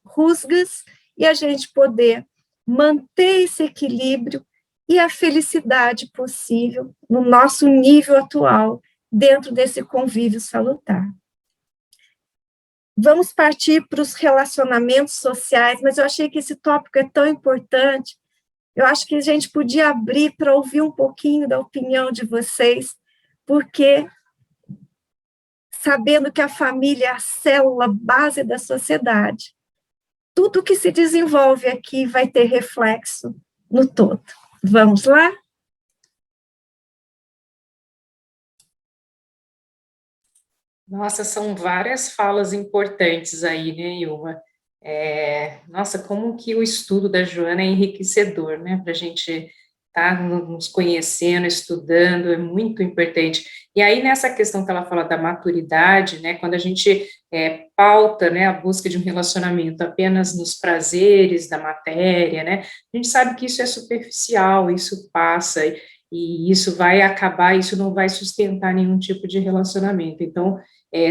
[SPEAKER 3] rusgas e a gente poder manter esse equilíbrio e a felicidade possível no nosso nível atual, dentro desse convívio salutar. Vamos partir para os relacionamentos sociais, mas eu achei que esse tópico é tão importante, eu acho que a gente podia abrir para ouvir um pouquinho da opinião de vocês, porque sabendo que a família é a célula base da sociedade, tudo que se desenvolve aqui vai ter reflexo no todo. Vamos lá?
[SPEAKER 2] Nossa, são várias falas importantes aí, né, Ilma? Nossa, como que o estudo da Joana é enriquecedor, né, para a gente estar nos conhecendo, estudando, é muito importante. E aí, nessa questão que ela fala da maturidade, né, quando a gente pauta, né, a busca de um relacionamento apenas nos prazeres da matéria, né, a gente sabe que isso é superficial, isso passa, e isso vai acabar, isso não vai sustentar nenhum tipo de relacionamento. Então,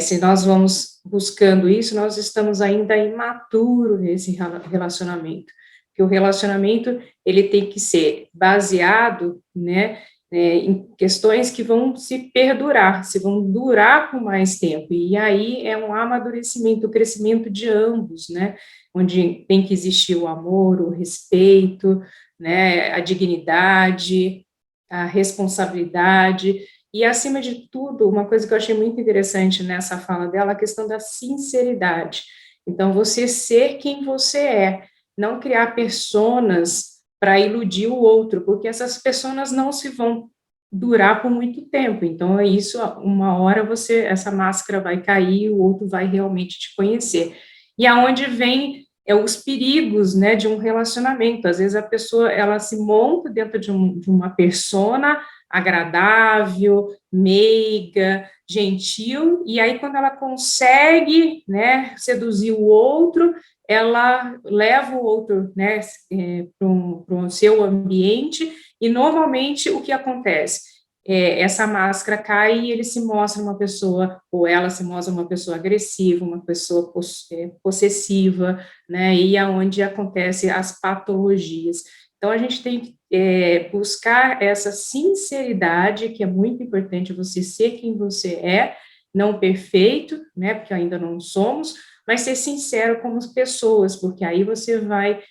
[SPEAKER 2] se nós vamos buscando isso, nós estamos ainda imaturo nesse relacionamento, porque o relacionamento, ele tem que ser baseado, né, em questões que vão se perdurar, se vão durar por mais tempo, e aí é um amadurecimento, o crescimento de ambos, né, onde tem que existir o amor, o respeito, né, a dignidade, a responsabilidade, e acima de tudo, uma coisa que eu achei muito interessante nessa fala dela, a questão da sinceridade. Então, você ser quem você é, não criar personas para iludir o outro, porque essas pessoas não se vão durar por muito tempo. Então, é isso, uma hora essa máscara vai cair, o outro vai realmente te conhecer. E aonde vem os perigos, né, de um relacionamento. Às vezes a pessoa, ela se monta dentro de uma persona agradável, meiga, gentil, e aí quando ela consegue, né, seduzir o outro, ela leva o outro, né, para o seu ambiente, e normalmente o que acontece? Essa máscara cai e ele se mostra uma pessoa, ou ela se mostra uma pessoa agressiva, uma pessoa possessiva, né, e aonde acontecem as patologias. Então, a gente tem que buscar essa sinceridade, que é muito importante, você ser quem você é, não perfeito, né, porque ainda não somos, mas ser sincero como pessoas, porque aí você vai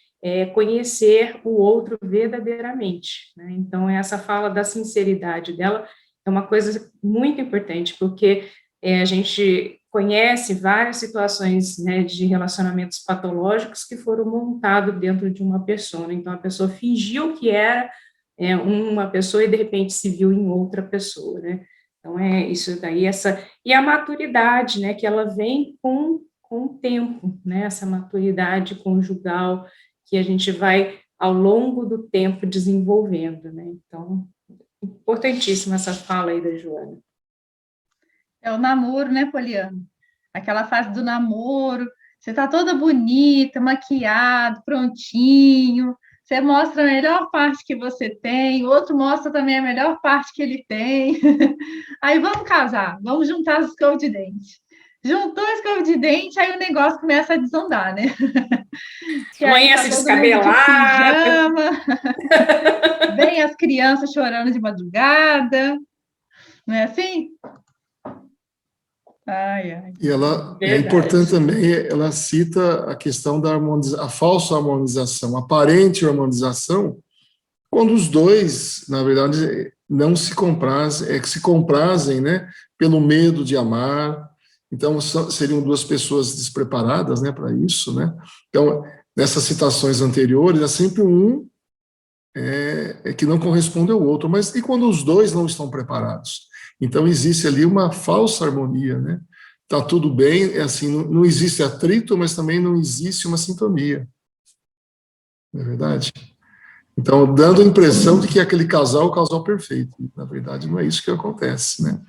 [SPEAKER 2] conhecer o outro verdadeiramente, né? Então, essa fala da sinceridade dela é uma coisa muito importante, porque a gente conhece várias situações, né, de relacionamentos patológicos que foram montados dentro de uma pessoa. Então, a pessoa fingiu que era uma pessoa e, de repente, se viu em outra pessoa, né? Então, isso daí, e a maturidade, né, que ela vem com o tempo, né, essa maturidade conjugal que a gente vai, ao longo do tempo, desenvolvendo, né? Então, importantíssima essa fala aí da Joana.
[SPEAKER 1] É o namoro, né, Poliana? Aquela fase do namoro, você tá toda bonita, maquiado, prontinho, você mostra a melhor parte que você tem, o outro mostra também a melhor parte que ele tem. Aí vamos casar, vamos juntar as escovas de dente. Juntou a escova de dente, aí o negócio começa a desandar, né? Que aí
[SPEAKER 2] Amanhã
[SPEAKER 1] tá
[SPEAKER 2] se
[SPEAKER 1] todo mundo de
[SPEAKER 2] descabelado.
[SPEAKER 1] pijama, vem as crianças chorando de madrugada, não é assim? Ai, ai.
[SPEAKER 4] E ela é
[SPEAKER 2] Verdade.
[SPEAKER 4] importante também, ela cita a questão da a falsa harmonização, a aparente harmonização, quando os dois, na verdade, não se comprazem, que se comprazem, né, pelo medo de amar. Então, seriam duas pessoas despreparadas, né, para isso, né? Então, nessas citações anteriores, é sempre um que não corresponde ao outro, mas e quando os dois não estão preparados? Então, existe ali uma falsa harmonia, né? Tá tudo bem, assim, não existe atrito, mas também não existe uma sintonia. Não é verdade? Então, dando a impressão de que aquele casal é o casal perfeito. Na verdade, não é isso que acontece, né?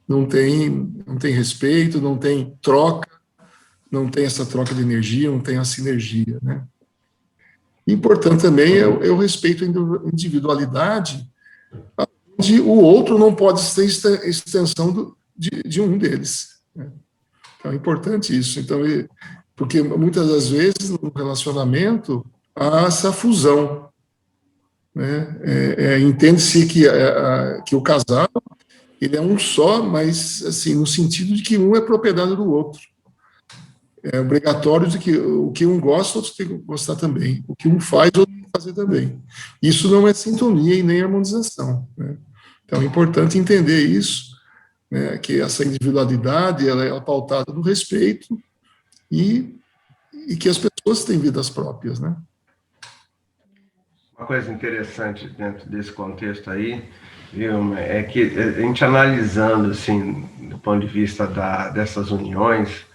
[SPEAKER 4] Não tem respeito, não tem troca, não tem essa troca de energia, não tem a sinergia, né? Importante também é o respeito à individualidade, onde o outro não pode ser extensão de um deles, né? Então, é importante isso. Então, porque muitas das vezes no relacionamento há essa fusão, né? Entende-se que o casal ele é um só, mas assim no sentido de que um é propriedade do outro. É obrigatório de que o que um gosta, outro tem que gostar também. O que um faz, outro tem que fazer também. Isso não é sintonia e nem harmonização, né? Então, é importante entender isso, né, que essa individualidade ela é pautada no respeito e que as pessoas têm vidas próprias, né?
[SPEAKER 5] Uma coisa interessante dentro desse contexto aí, viu, é que a gente analisando, assim, do ponto de vista dessas uniões,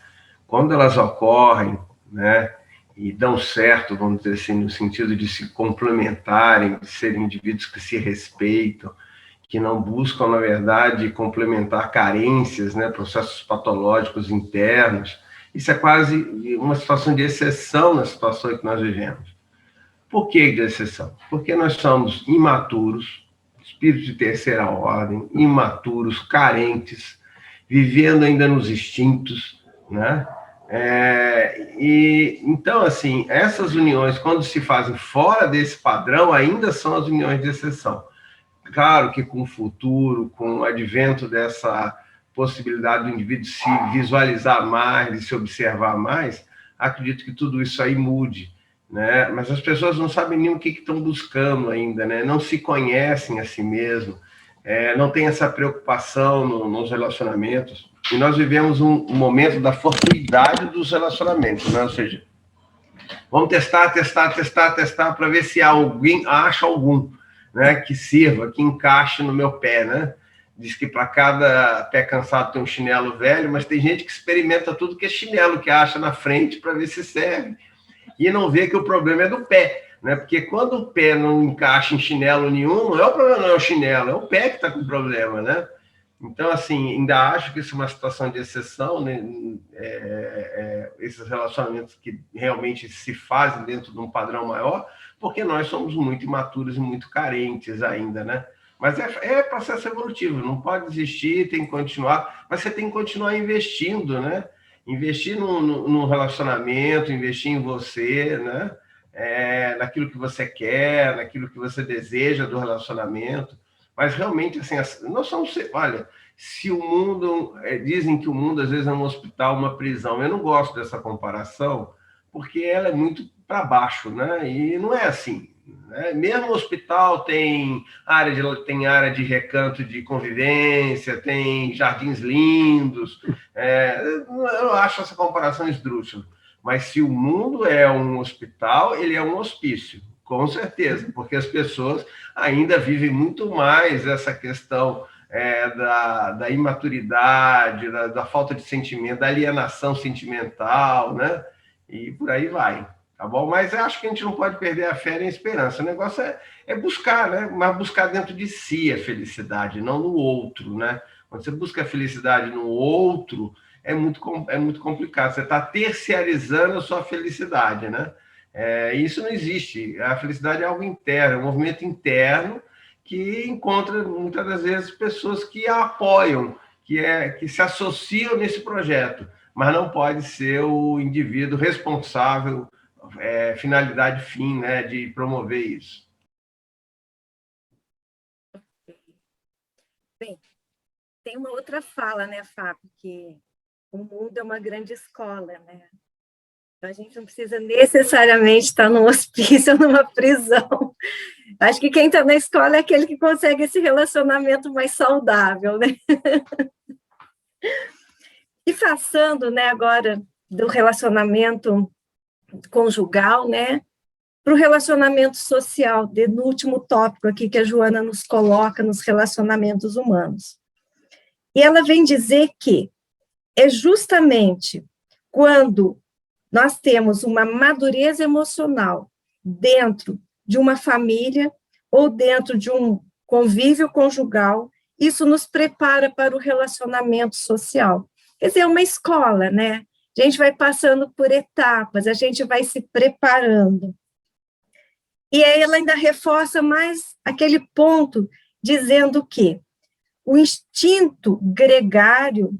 [SPEAKER 5] quando elas ocorrem, né, e dão certo, vamos dizer assim, no sentido de se complementarem, de serem indivíduos que se respeitam, que não buscam, na verdade, complementar carências, né, processos patológicos internos. Isso é quase uma situação de exceção na situação que nós vivemos. Por que de exceção? Porque nós somos imaturos, espíritos de terceira ordem, imaturos, carentes, vivendo ainda nos instintos, né? Então, assim, essas uniões, quando se fazem fora desse padrão, ainda são as uniões de exceção. Claro que com o futuro, com o advento dessa possibilidade do indivíduo se visualizar mais, de se observar mais, acredito que tudo isso aí mude, né? Mas as pessoas não sabem nem o que estão buscando ainda, né? Não se conhecem a si mesmo, não tem essa preocupação nos relacionamentos. E nós vivemos um momento da fortuidade dos relacionamentos, né? Ou seja, vamos testar para ver se alguém acha algum, né, que sirva, que encaixe no meu pé, né? Diz que para cada pé cansado tem um chinelo velho, mas tem gente que experimenta tudo que é chinelo que acha na frente para ver se serve. E não vê que o problema é do pé, né? Porque quando o pé não encaixa em chinelo nenhum, não é o problema, não é o chinelo, é o pé que está com problema, né? Então, assim, ainda acho que isso é uma situação de exceção, né? Esses relacionamentos que realmente se fazem dentro de um padrão maior, porque nós somos muito imaturos e muito carentes ainda, né? Mas é processo evolutivo, não pode desistir, tem que continuar, mas você tem que continuar investindo, né? Investir no relacionamento, investir em você, né? Naquilo que você quer, naquilo que você deseja do relacionamento. Mas realmente, assim, nós somos... Olha, se o mundo... dizem que o mundo, às vezes, é um hospital, uma prisão. Eu não gosto dessa comparação, porque ela é muito para baixo, né? E não é assim, né? Mesmo o hospital tem área de recanto de convivência, tem jardins lindos. Eu acho essa comparação esdrúxula. Mas se o mundo é um hospital, ele é um hospício, com certeza, porque as pessoas ainda vivem muito mais essa questão da imaturidade, da falta de sentimento, da alienação sentimental, né? E por aí vai, tá bom? Mas eu acho que a gente não pode perder a fé nem a esperança. O negócio é buscar, né? Mas buscar dentro de si a felicidade, não no outro, né? Quando você busca a felicidade no outro, é muito complicado. Você está terciarizando a sua felicidade, né? Isso não existe. A felicidade é algo interno, é um movimento interno que encontra, muitas das vezes, pessoas que a apoiam, que se associam nesse projeto, mas não pode ser o indivíduo responsável, finalidade fim, né, de promover isso.
[SPEAKER 3] Bem, tem uma outra fala, né, Fábio, que o mundo é uma grande escola, né? Então, a gente não precisa necessariamente estar num hospício ou numa prisão. Acho que quem está na escola é aquele que consegue esse relacionamento mais saudável, né? E passando, né, agora do relacionamento conjugal, né, para o relacionamento social, no último tópico aqui que a Joana nos coloca nos relacionamentos humanos. E ela vem dizer que é justamente quando nós temos uma madurez emocional dentro de uma família ou dentro de um convívio conjugal, isso nos prepara para o relacionamento social. Quer dizer, é uma escola, né? A gente vai passando por etapas, a gente vai se preparando. E aí ela ainda reforça mais aquele ponto, dizendo que o instinto gregário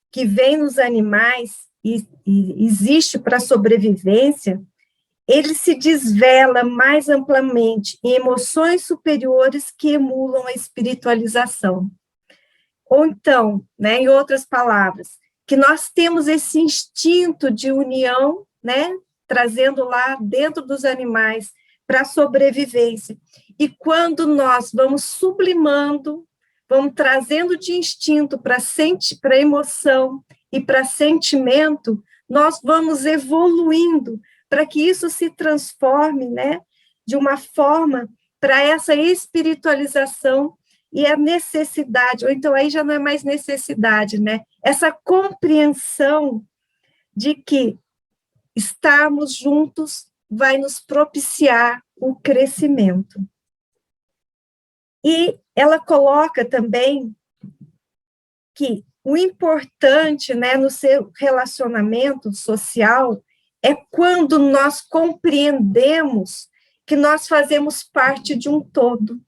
[SPEAKER 3] que vem nos animais e existe para a sobrevivência, ele se desvela mais amplamente em emoções superiores que emulam a espiritualização. Ou então, né, em outras palavras, que nós temos esse instinto de união, né, trazendo lá dentro dos animais para a sobrevivência. E quando nós vamos sublimando, vamos trazendo de instinto para emoção e para sentimento, nós vamos evoluindo para que isso se transforme, né, de uma forma para essa espiritualização e a necessidade, ou então aí já não é mais necessidade, né, essa compreensão de que estarmos juntos vai nos propiciar o crescimento. E ela coloca também que o importante, né, no seu relacionamento social é quando nós compreendemos que nós fazemos parte de um todo.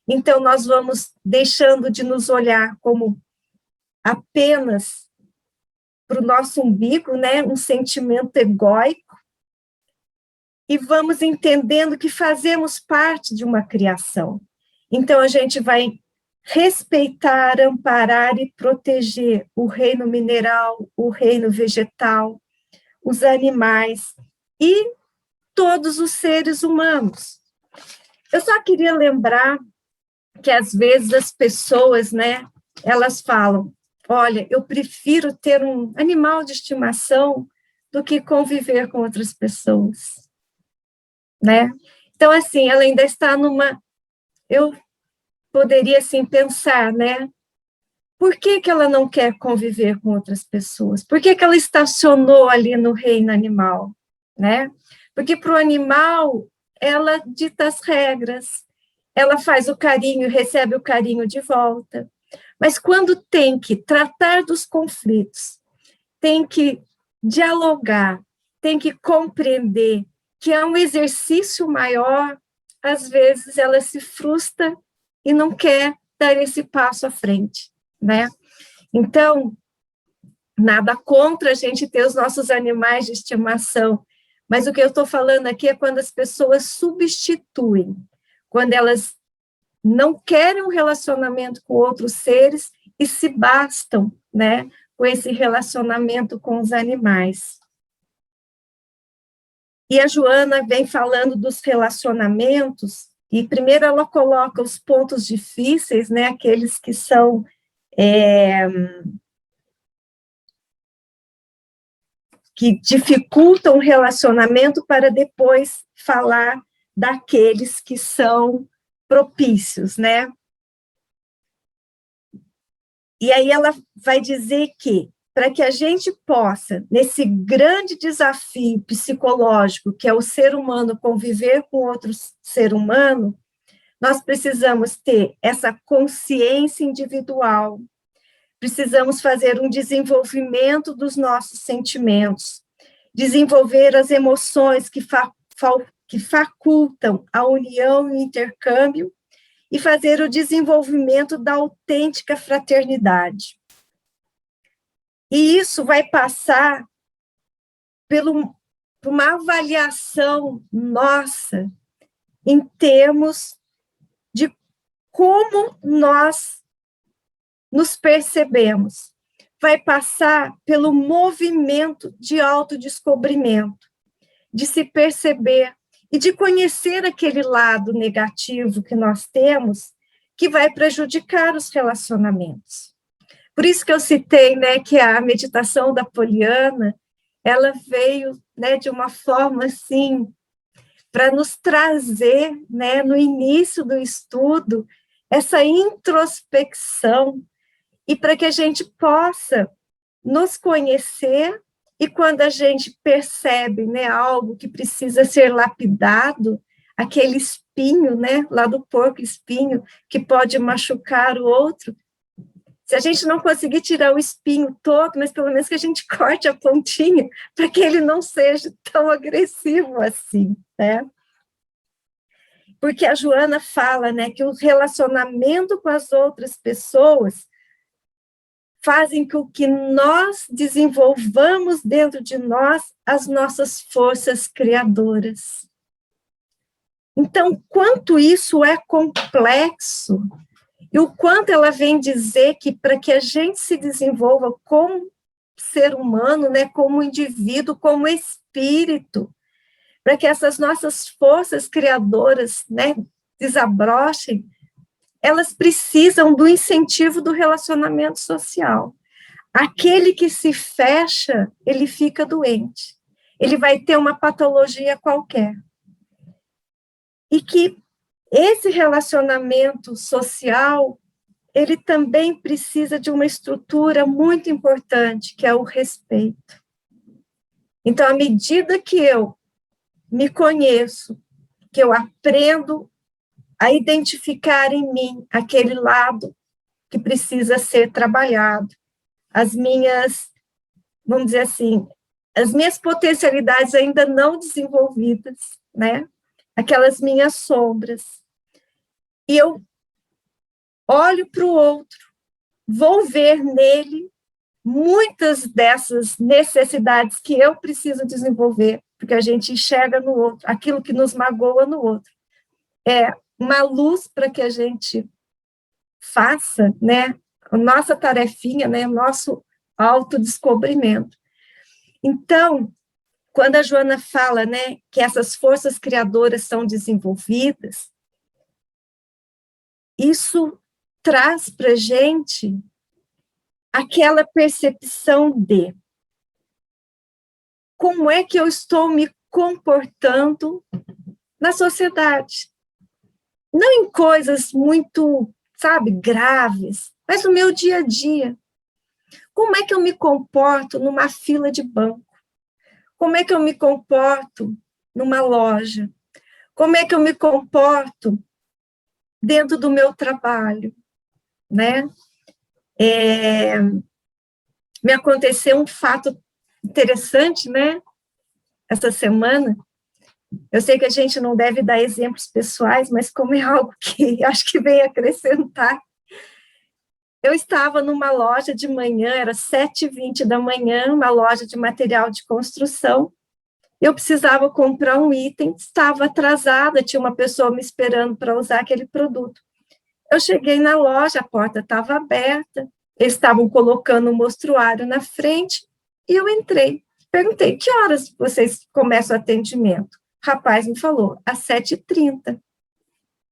[SPEAKER 3] Então, nós vamos deixando de nos olhar como apenas para o nosso umbigo, né, um sentimento egóico, e vamos entendendo que fazemos parte de uma criação. Então, a gente vai respeitar, amparar e proteger o reino mineral, o reino vegetal, os animais e todos os seres humanos. Eu só queria lembrar que, às vezes, as pessoas, né, elas falam, olha, eu prefiro ter um animal de estimação do que conviver com outras pessoas, né? Então, assim, ela ainda está numa... Eu poderia, assim, pensar, né? Por que que ela não quer conviver com outras pessoas? Por que que ela estacionou ali no reino animal, né? Porque para o animal, ela dita as regras, ela faz o carinho, recebe o carinho de volta. Mas quando tem que tratar dos conflitos, tem que dialogar, tem que compreender que é um exercício maior, às vezes ela se frustra e não quer dar esse passo à frente, né? Então, nada contra a gente ter os nossos animais de estimação, mas o que eu estou falando aqui é quando as pessoas substituem, quando elas não querem um relacionamento com outros seres e se bastam, né, com esse relacionamento com os animais. E a Joana vem falando dos relacionamentos, e primeiro ela coloca os pontos difíceis, né, aqueles que são que dificultam o relacionamento, para depois falar daqueles que são propícios, né? E aí ela vai dizer que, para que a gente possa, nesse grande desafio psicológico, que é o ser humano conviver com outro ser humano, nós precisamos ter essa consciência individual, precisamos fazer um desenvolvimento dos nossos sentimentos, desenvolver as emoções que facultam a união e o intercâmbio, e fazer o desenvolvimento da autêntica fraternidade. E isso vai passar por uma avaliação nossa em termos de como nós nos percebemos. Vai passar pelo movimento de autodescobrimento, de se perceber e de conhecer aquele lado negativo que nós temos, que vai prejudicar os relacionamentos. Por isso que eu citei, né, que a meditação da Poliana, ela veio, né, de uma forma assim, para nos trazer, né, no início do estudo, essa introspecção, e para que a gente possa nos conhecer. E quando a gente percebe, né, algo que precisa ser lapidado, aquele espinho, né, lá do porco espinho, que pode machucar o outro, se a gente não conseguir tirar o espinho todo, mas pelo menos que a gente corte a pontinha, para que ele não seja tão agressivo assim, né? Porque a Joana fala, né, que o relacionamento com as outras pessoas fazem com que nós desenvolvamos dentro de nós as nossas forças criadoras. Então, quanto isso é complexo, e o quanto ela vem dizer que para que a gente se desenvolva como ser humano, né, como indivíduo, como espírito, para que essas nossas forças criadoras, né, desabrochem, elas precisam do incentivo do relacionamento social. Aquele que se fecha, ele fica doente. Ele vai ter uma patologia qualquer. E que esse relacionamento social, ele também precisa de uma estrutura muito importante, que é o respeito. Então, à medida que eu me conheço, que eu aprendo a identificar em mim aquele lado que precisa ser trabalhado, as minhas, vamos dizer assim, as minhas potencialidades ainda não desenvolvidas, né? Aquelas minhas sombras. E eu olho para o outro, vou ver nele muitas dessas necessidades que eu preciso desenvolver, porque a gente enxerga no outro, aquilo que nos magoa no outro. É uma luz para que a gente faça, né, a nossa tarefinha, né, nosso autodescobrimento. Então, quando a Joana fala, né, que essas forças criadoras são desenvolvidas, isso traz para a gente aquela percepção de como é que eu estou me comportando na sociedade. Não em coisas muito, sabe, graves, mas no meu dia a dia. Como é que eu me comporto numa fila de banco? Como é que eu me comporto numa loja? Como é que eu me comporto dentro do meu trabalho, né? Me aconteceu um fato interessante, né? Essa semana. Eu sei que a gente não deve dar exemplos pessoais, mas como é algo que acho que vem acrescentar. Eu estava numa loja de manhã, era 7h20 da manhã, uma loja de material de construção. Eu precisava comprar um item, estava atrasada, tinha uma pessoa me esperando para usar aquele produto. Eu cheguei na loja, a porta estava aberta, eles estavam colocando um mostruário na frente, e eu entrei. Perguntei, que horas vocês começam o atendimento? O rapaz me falou, às 7h30.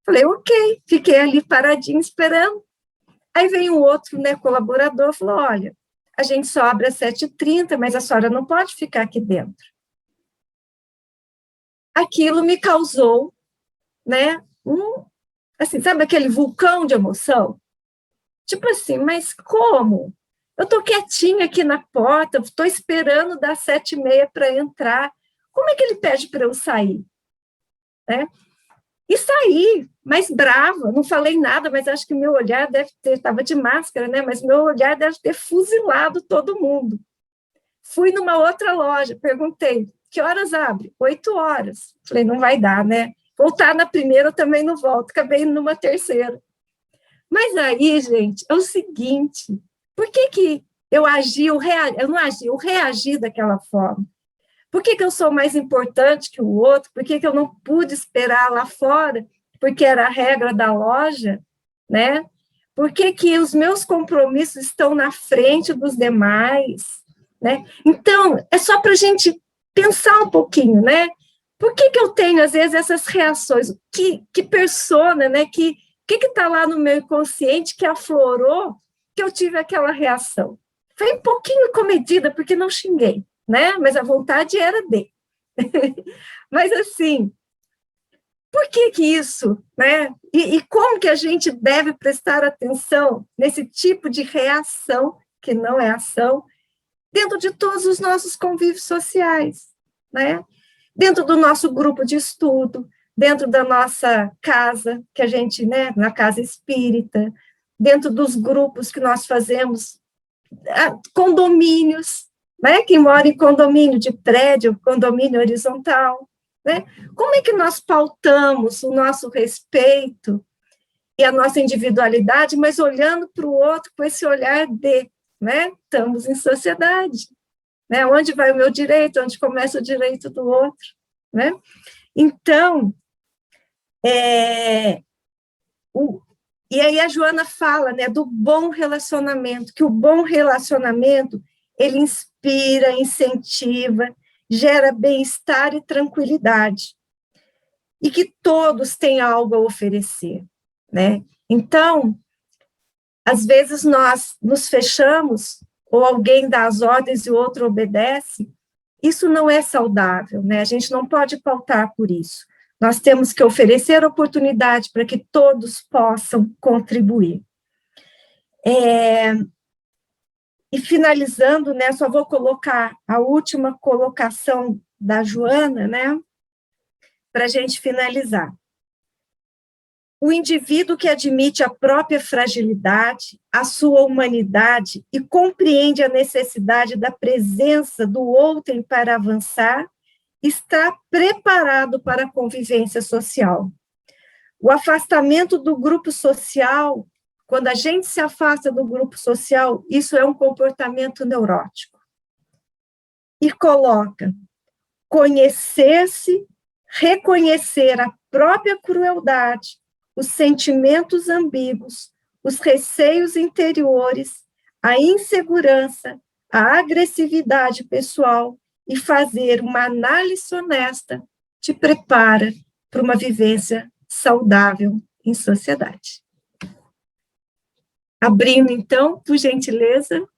[SPEAKER 3] Falei, ok, fiquei ali paradinho esperando. Aí vem um outro, né, colaborador, falou, olha, a gente só abre às 7h30, mas a senhora não pode ficar aqui dentro. Aquilo me causou, né, assim, sabe aquele vulcão de emoção? Tipo assim, mas como? Eu estou quietinha aqui na porta, estou esperando das 7h30 para entrar. Como é que ele pede para eu sair? Né? E saí, mas brava, não falei nada, mas acho que meu olhar deve ter, estava de máscara, né? Mas meu olhar deve ter fuzilado todo mundo. Fui numa outra loja, perguntei, que horas abre? 8h. Falei, não vai dar, né? Voltar na primeira eu também não volto, acabei indo numa terceira. Mas aí, gente, é o seguinte, por que eu agi, eu não agi, eu reagi daquela forma? Por que eu sou mais importante que o outro? Por que eu não pude esperar lá fora? Porque era a regra da loja, né? Por que os meus compromissos estão na frente dos demais, né? Então, é só para a gente pensar um pouquinho, né? Por que eu tenho, às vezes, essas reações? Que persona, né? Que está lá no meu inconsciente que aflorou que eu tive aquela reação? Foi um pouquinho comedida, porque não xinguei, né? Mas a vontade era de. Mas, assim, por que isso, né? E como que a gente deve prestar atenção nesse tipo de reação, que não é ação, dentro de todos os nossos convívios sociais, né? Dentro do nosso grupo de estudo, dentro da nossa casa, que a gente, né, na casa espírita, dentro dos grupos que nós fazemos, condomínios, né, quem mora em condomínio de prédio, condomínio horizontal, né? Como é que nós pautamos o nosso respeito e a nossa individualidade, mas olhando para o outro com esse olhar de, né, estamos em sociedade, né? Onde vai o meu direito, onde começa o direito do outro, né? Então, e aí a Joana fala, né, do bom relacionamento, que o bom relacionamento, ele inspira, incentiva, gera bem-estar e tranquilidade, e que todos têm algo a oferecer, né? Então, às vezes nós nos fechamos, ou alguém dá as ordens e o outro obedece, isso não é saudável, né? A gente não pode pautar por isso. Nós temos que oferecer oportunidade para que todos possam contribuir. E finalizando, né, só vou colocar a última colocação da Joana, né, para a gente finalizar. O indivíduo que admite a própria fragilidade, a sua humanidade e compreende a necessidade da presença do outro para avançar, está preparado para a convivência social. O afastamento do grupo social, quando a gente se afasta do grupo social, isso é um comportamento neurótico. E coloca conhecer-se, reconhecer a própria crueldade, os sentimentos ambíguos, os receios interiores, a insegurança, a agressividade pessoal e fazer uma análise honesta te prepara para uma vivência saudável em sociedade. Abrindo, então, por gentileza.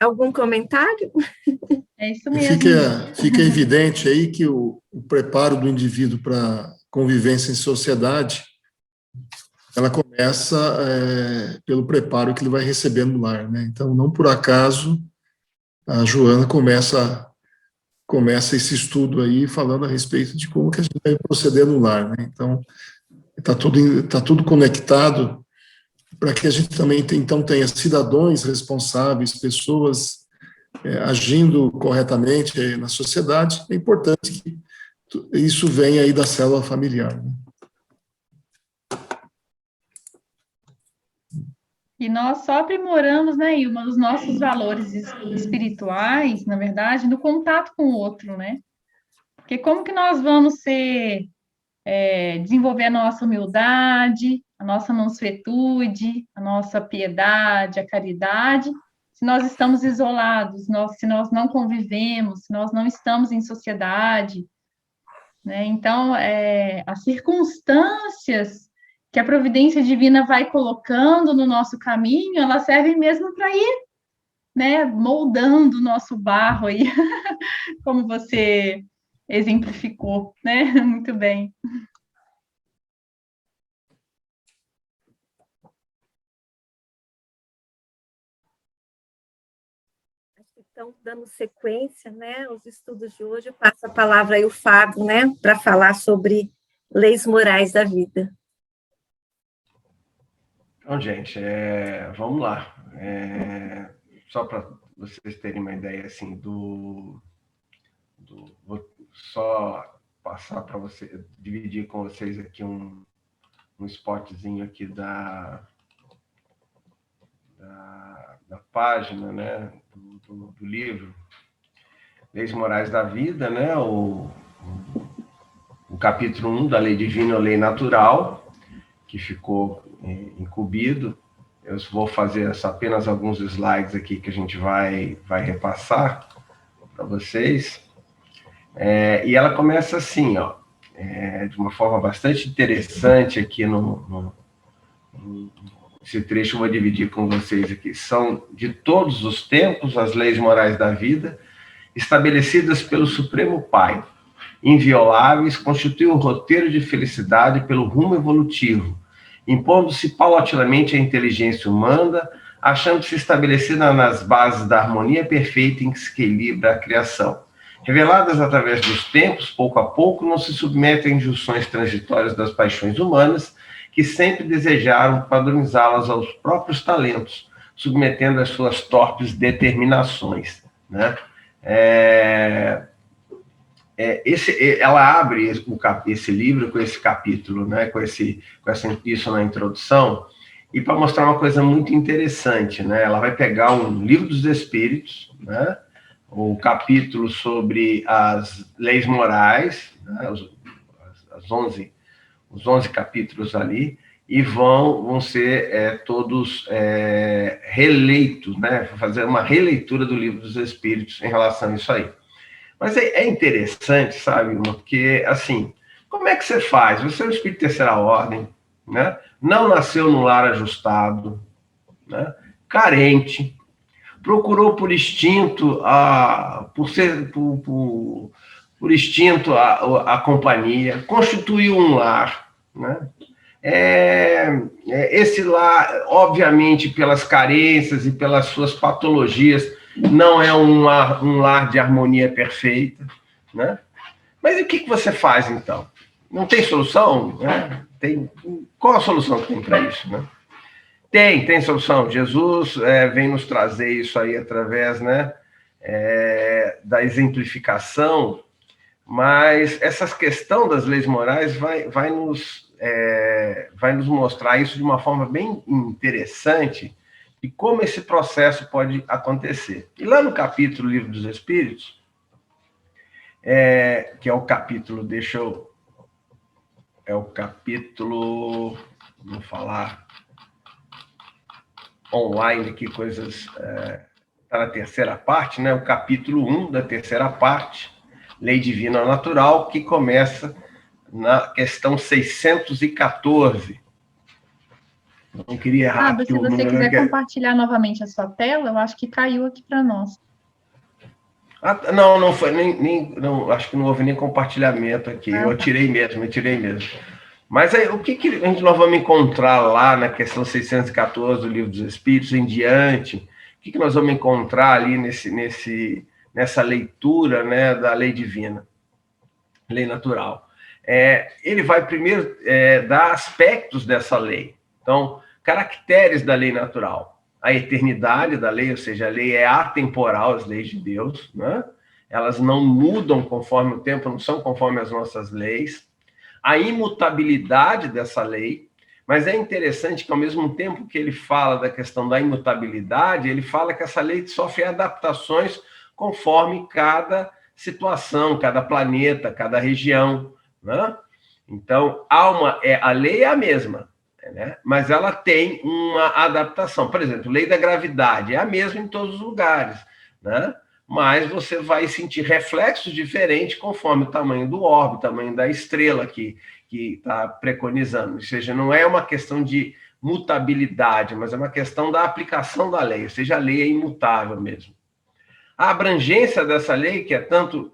[SPEAKER 3] Algum comentário?
[SPEAKER 1] É isso mesmo.
[SPEAKER 4] Fica evidente aí que o preparo do indivíduo para convivência em sociedade, ela começa pelo preparo que ele vai receber no lar, né? Então, não por acaso, a Joana começa esse estudo aí falando a respeito de como que a gente vai proceder no lar, né? Então, está tudo conectado para que a gente também tenha cidadãos responsáveis, pessoas agindo corretamente na sociedade. É importante que isso venha aí da célula familiar, né?
[SPEAKER 1] E nós só aprimoramos, né, Ilma, os nossos valores espirituais, na verdade, no contato com o outro, né? Porque como que nós vamos desenvolver a nossa humildade, a nossa mansuetude, a nossa piedade, a caridade, se nós estamos isolados, se nós não convivemos, se nós não estamos em sociedade, né? Então, as circunstâncias que a providência divina vai colocando no nosso caminho, elas servem mesmo para ir, né, moldando o nosso barro aí, como você exemplificou, né? Muito bem.
[SPEAKER 3] Então, dando sequência, né, aos estudos de hoje, eu passo a palavra aí ao Fábio, né, para falar sobre leis morais da vida.
[SPEAKER 5] Então, gente, vamos lá. Só para vocês terem uma ideia, assim, vou só passar para você, dividir com vocês aqui um spotzinho aqui da página, né, do livro Leis Morais da Vida, né, o capítulo 1 da Lei Divina ou Lei Natural, que ficou incumbido. Eu vou fazer apenas alguns slides aqui que a gente vai repassar para vocês. E ela começa assim, ó, de uma forma bastante interessante aqui esse trecho eu vou dividir com vocês aqui. São de todos os tempos as leis morais da vida, estabelecidas pelo Supremo Pai, invioláveis, constituem um roteiro de felicidade pelo rumo evolutivo, impondo-se paulatinamente à inteligência humana, achando-se estabelecida nas bases da harmonia perfeita em que se equilibra a criação. Reveladas através dos tempos, pouco a pouco, não se submetem a injunções transitórias das paixões humanas, que sempre desejaram padronizá-las aos próprios talentos, submetendo as suas torpes determinações, né? Ela abre esse livro com esse capítulo, né, isso na introdução, e para mostrar uma coisa muito interessante, né? Ela vai pegar um livro dos Espíritos, né, o capítulo sobre as leis morais, né, os 11 capítulos ali, e vão ser todos releitos, né? Fazer uma releitura do livro dos Espíritos em relação a isso aí. Mas é interessante, sabe, porque, assim, como é que você faz? Você é um espírito de terceira ordem, né? Não nasceu num lar ajustado, né? Carente, procurou por instinto por instinto a companhia, constituiu um lar, né? Esse lar, obviamente, pelas carências e pelas suas patologias, não é um lar de harmonia perfeita, né? Mas e o que você faz, então? Não tem solução? Né? Qual a solução que tem para isso, né? Tem solução. Jesus vem nos trazer isso aí através, né, da exemplificação, mas essa questão das leis morais vai nos mostrar isso de uma forma bem interessante e como esse processo pode acontecer. E lá no capítulo Livro dos Espíritos, que é o capítulo, vou falar online aqui, coisas, está na terceira parte, né? O capítulo 1 da terceira parte, Lei Divina Natural, que começa na questão 614. Não queria errar.
[SPEAKER 1] Se você quiser compartilhar novamente a sua tela, eu acho que caiu aqui para nós.
[SPEAKER 5] Não foi, não, acho que não houve nem compartilhamento aqui, eu tirei mesmo. Mas aí, o que nós vamos encontrar lá na questão 614 do Livro dos Espíritos em diante? O que nós vamos encontrar ali nessa leitura, né, da lei divina, lei natural? Ele vai primeiro dar aspectos dessa lei. Então, caracteres da lei natural. A eternidade da lei, ou seja, a lei é atemporal, as leis de Deus, né? Elas não mudam conforme o tempo, não são conforme as nossas leis. A imutabilidade dessa lei, mas é interessante que, ao mesmo tempo que ele fala da questão da imutabilidade, ele fala que essa lei sofre adaptações conforme cada situação, cada planeta, cada região, né? Então, a lei é a mesma, né? Mas ela tem uma adaptação. Por exemplo, lei da gravidade é a mesma em todos os lugares, né? Mas você vai sentir reflexos diferentes conforme o tamanho do orbe, o tamanho da estrela que está preconizando. Ou seja, não é uma questão de mutabilidade, mas é uma questão da aplicação da lei, ou seja, a lei é imutável mesmo. A abrangência dessa lei, que é tanto,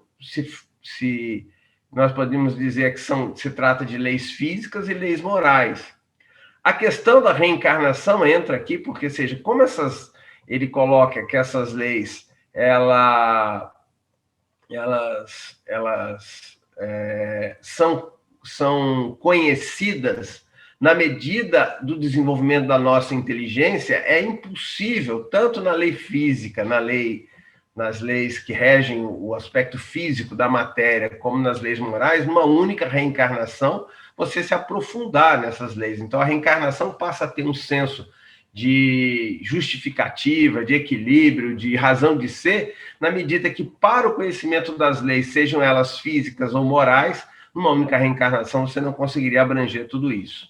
[SPEAKER 5] se nós podemos dizer que se trata de leis físicas e leis morais. A questão da reencarnação entra aqui, porque, seja, como ele coloca que essas leis elas são conhecidas na medida do desenvolvimento da nossa inteligência, é impossível, tanto na lei física, nas leis que regem o aspecto físico da matéria, como nas leis morais, numa única reencarnação, você se aprofundar nessas leis. Então, a reencarnação passa a ter um senso de justificativa, de equilíbrio, de razão de ser, na medida que, para o conhecimento das leis, sejam elas físicas ou morais, numa única reencarnação você não conseguiria abranger tudo isso.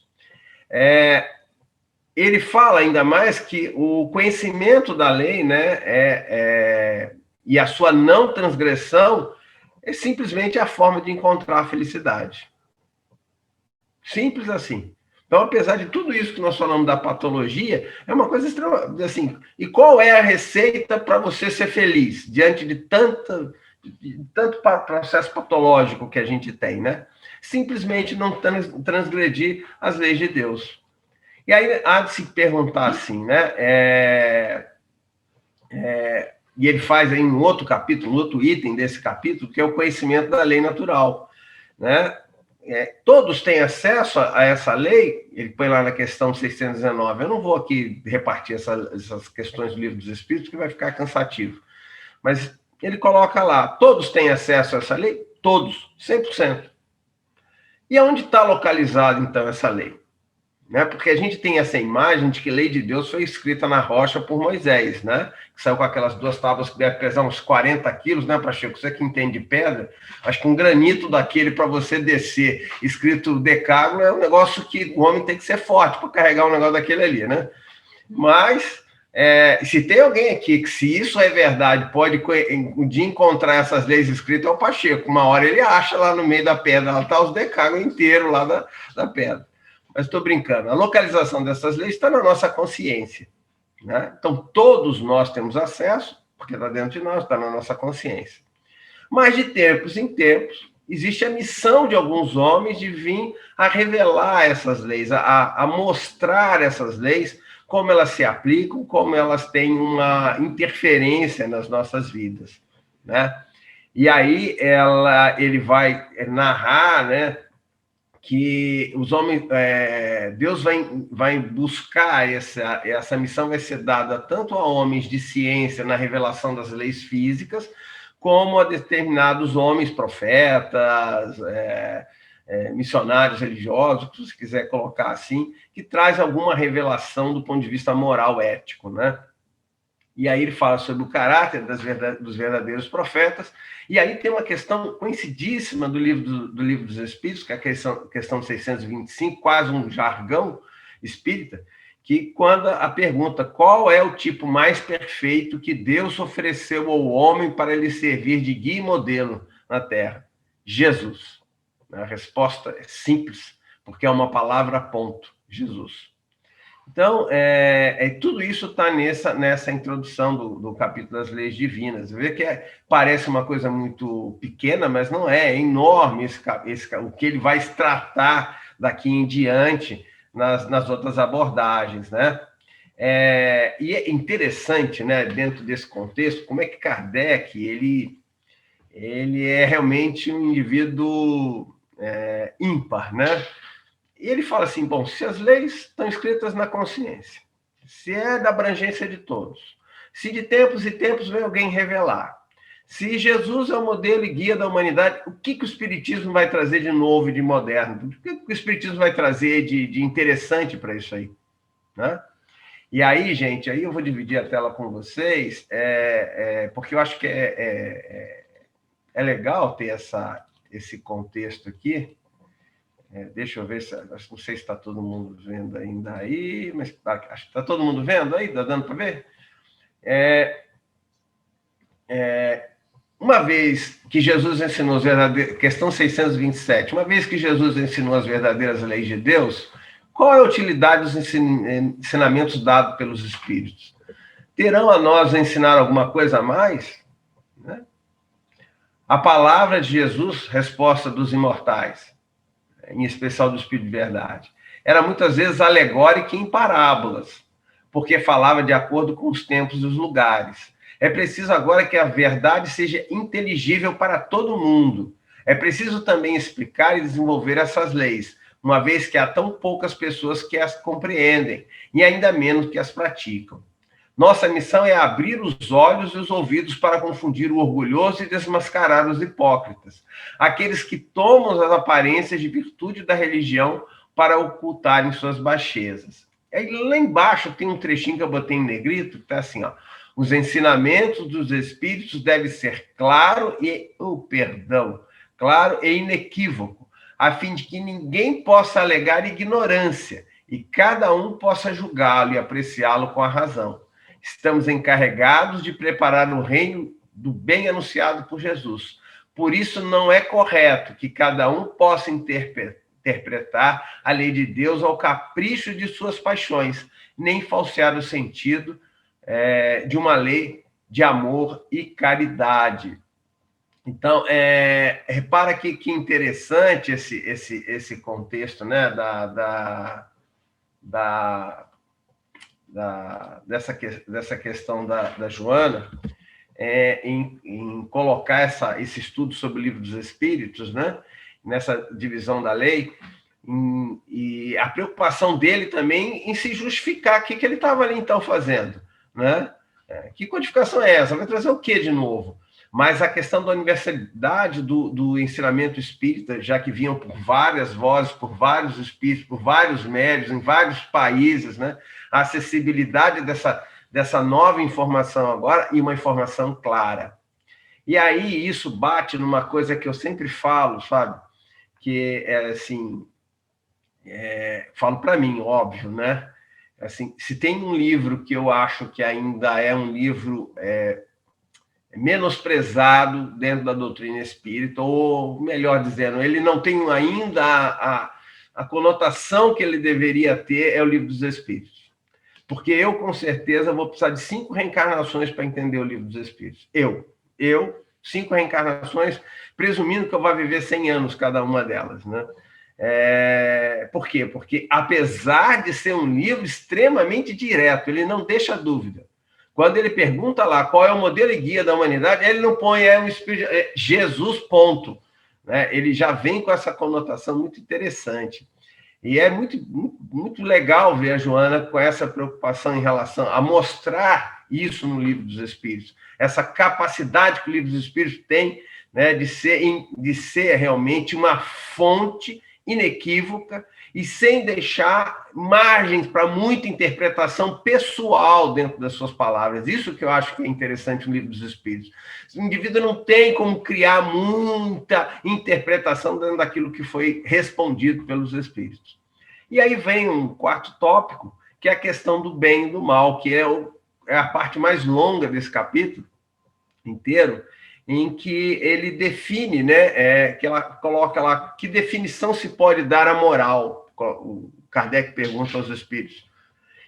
[SPEAKER 5] Ele fala ainda mais que o conhecimento da lei, né, e a sua não transgressão é simplesmente a forma de encontrar a felicidade. Simples assim. Então, apesar de tudo isso que nós falamos da patologia, é uma coisa extremamente assim. E qual é a receita para você ser feliz diante de tanto processo patológico que a gente tem, né? Simplesmente não transgredir as leis de Deus. E aí há de se perguntar assim, né? E ele faz aí um outro capítulo, um outro item desse capítulo, que é o conhecimento da lei natural, né? Todos têm acesso a essa lei, ele põe lá na questão 619, eu não vou aqui repartir essas questões do Livro dos Espíritos, que vai ficar cansativo, mas ele coloca lá, todos têm acesso a essa lei? Todos, 100%. E onde está localizada, então, essa lei? Né? Porque a gente tem essa imagem de que a lei de Deus foi escrita na rocha por Moisés, né? Que saiu com aquelas 2 tábuas que deve pesar uns 40 quilos, né, Pacheco? Você que entende de pedra, acho que um granito daquele para você descer, escrito decágono, é um negócio que o homem tem que ser forte para carregar um negócio daquele ali, né? Mas, se tem alguém aqui que, se isso é verdade, pode um dia encontrar essas leis escritas, é o Pacheco. Uma hora ele acha lá no meio da pedra, lá está os decágonos inteiros lá da pedra. Mas estou brincando. A localização dessas leis está na nossa consciência, né? Então, todos nós temos acesso, porque está dentro de nós, está na nossa consciência. Mas, de tempos em tempos, existe a missão de alguns homens de vir a revelar essas leis, a mostrar essas leis, como elas se aplicam, como elas têm uma interferência nas nossas vidas, né? E aí ele vai narrar, né, que os homens, Deus vai buscar essa missão, vai ser dada tanto a homens de ciência na revelação das leis físicas, como a determinados homens, profetas, missionários religiosos, se você quiser colocar assim, que traz alguma revelação do ponto de vista moral, ético, né? E aí ele fala sobre o caráter dos verdadeiros profetas, e aí tem uma questão conhecidíssima do livro dos Espíritos, que é a questão 625, quase um jargão espírita, que quando a pergunta qual é o tipo mais perfeito que Deus ofereceu ao homem para lhe servir de guia e modelo na Terra? Jesus. A resposta é simples, porque é uma palavra ponto, Jesus. Então, tudo isso está nessa introdução do capítulo das leis divinas. Você vê que parece uma coisa muito pequena, mas não é enorme o que ele vai tratar daqui em diante nas outras abordagens, né? E é interessante, né, dentro desse contexto, como é que Kardec ele é realmente um indivíduo ímpar, né? E ele fala assim, bom, se as leis estão escritas na consciência, se é da abrangência de todos, se de tempos e tempos vem alguém revelar, se Jesus é o modelo e guia da humanidade, o que o Espiritismo vai trazer de novo e de moderno? O que o Espiritismo vai trazer de interessante para isso aí? Né? E aí, gente, aí eu vou dividir a tela com vocês, porque eu acho que é legal ter esse contexto aqui. Deixa eu ver, não sei se está todo mundo vendo ainda aí, mas acho que está todo mundo vendo aí? Está dando para ver? Uma vez que Jesus ensinou as verdadeiras... Questão 627. Uma vez que Jesus ensinou as verdadeiras leis de Deus, qual é a utilidade dos ensinamentos dados pelos Espíritos? Terão a nós ensinar alguma coisa a mais? Né? A palavra de Jesus, resposta dos imortais, em especial do Espírito de Verdade, era muitas vezes alegórica e em parábolas, porque falava de acordo com os tempos e os lugares. É preciso agora que a verdade seja inteligível para todo mundo. É preciso também explicar e desenvolver essas leis, uma vez que há tão poucas pessoas que as compreendem, e ainda menos que as praticam. Nossa missão é abrir os olhos e os ouvidos para confundir o orgulhoso e desmascarar os hipócritas, aqueles que tomam as aparências de virtude da religião para ocultarem suas baixezas. Aí, lá embaixo tem um trechinho que eu botei em negrito, que está assim, ó. Os ensinamentos dos Espíritos devem ser claro e inequívoco, a fim de que ninguém possa alegar ignorância e cada um possa julgá-lo e apreciá-lo com a razão. Estamos encarregados de preparar o reino do bem anunciado por Jesus. Por isso, não é correto que cada um possa interpretar a lei de Deus ao capricho de suas paixões, nem falsear o sentido de uma lei de amor e caridade. Então, repara que interessante esse contexto, né, dessa questão da Joana, em colocar esse estudo sobre o Livro dos Espíritos, né, nessa divisão da lei, e a preocupação dele também em se justificar o que ele estava ali, então, fazendo. Né? Que codificação é essa? Vai trazer o quê de novo? Mas a questão da universalidade do ensinamento espírita, já que vinham por várias vozes, por vários espíritos, por vários médios, em vários países, né? A acessibilidade dessa nova informação agora e uma informação clara. E aí isso bate numa coisa que eu sempre falo, sabe? Que é assim, falo para mim, óbvio, né? Assim, se tem um livro que eu acho que ainda é um livro menosprezado dentro da doutrina espírita, ou melhor dizendo, ele não tem ainda a conotação que ele deveria ter, é o Livro dos Espíritos. Porque eu, com certeza, vou precisar de 5 reencarnações para entender o Livro dos Espíritos. Eu 5 reencarnações, presumindo que eu vou viver 100 anos cada uma delas, né? Por quê? Porque, apesar de ser um livro extremamente direto, ele não deixa dúvida. Quando ele pergunta lá qual é o modelo e guia da humanidade, ele não põe um espírito, Jesus, ponto. Né? Ele já vem com essa conotação muito interessante. E é muito, muito legal ver a Joana com essa preocupação em relação a mostrar isso no Livro dos Espíritos, essa capacidade que o Livro dos Espíritos tem, né, de ser realmente uma fonte inequívoca e sem deixar margens para muita interpretação pessoal dentro das suas palavras. Isso que eu acho que é interessante no Livro dos Espíritos. O indivíduo não tem como criar muita interpretação dentro daquilo que foi respondido pelos Espíritos. E aí vem um quarto tópico, que é a questão do bem e do mal, que é a parte mais longa desse capítulo inteiro, em que ele define, né, que ela coloca lá, que definição se pode dar à moral? O Kardec pergunta aos espíritos.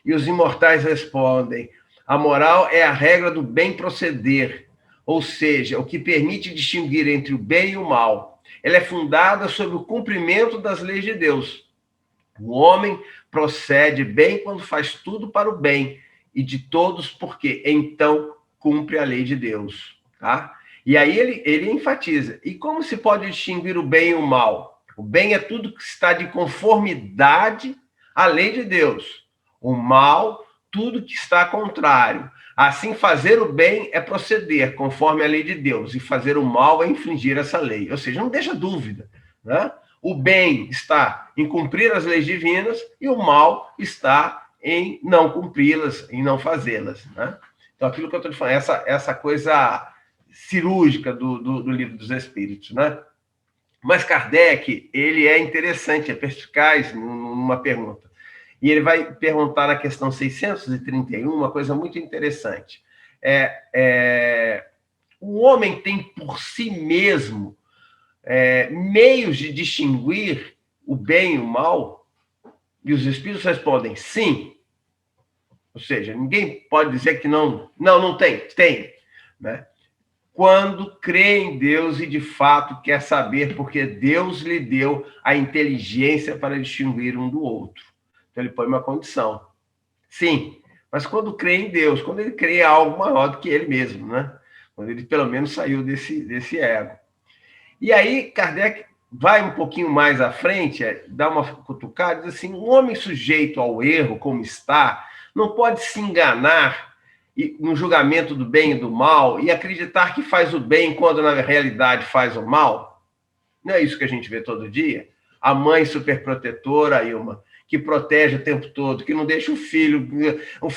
[SPEAKER 5] E os imortais respondem: a moral é a regra do bem proceder, ou seja, o que permite distinguir entre o bem e o mal. Ela é fundada sobre o cumprimento das leis de Deus. O homem procede bem quando faz tudo para o bem, e de todos, porque então cumpre a lei de Deus. Tá? E aí ele enfatiza. E como se pode distinguir o bem e o mal? O bem é tudo que está de conformidade à lei de Deus. O mal, tudo que está contrário. Assim, fazer o bem é proceder conforme a lei de Deus, e fazer o mal é infringir essa lei. Ou seja, não deixa dúvida, né? O bem está em cumprir as leis divinas e o mal está em não cumpri-las, em não fazê-las, né? Então, aquilo que eu estou te falando, essa coisa cirúrgica do Livro dos Espíritos, né? Mas Kardec, ele é interessante, é perspicaz numa pergunta. E ele vai perguntar na questão 631 uma coisa muito interessante. O homem tem por si mesmo meios de distinguir o bem e o mal? E os espíritos respondem sim. Ou seja, ninguém pode dizer que não tem. Tem, né? Quando crê em Deus e de fato quer saber, porque Deus lhe deu a inteligência para distinguir um do outro. Então ele põe uma condição. Sim, mas quando crê em Deus, quando ele crê em algo maior do que ele mesmo, né? Quando ele pelo menos saiu desse ego. E aí Kardec vai um pouquinho mais à frente, dá uma cutucada, diz assim: um homem sujeito ao erro como está, não pode se enganar no julgamento do bem e do mal e acreditar que faz o bem quando na realidade faz o mal? Não é isso que a gente vê todo dia? A mãe superprotetora, Ilma, que protege o tempo todo, que não deixa o filho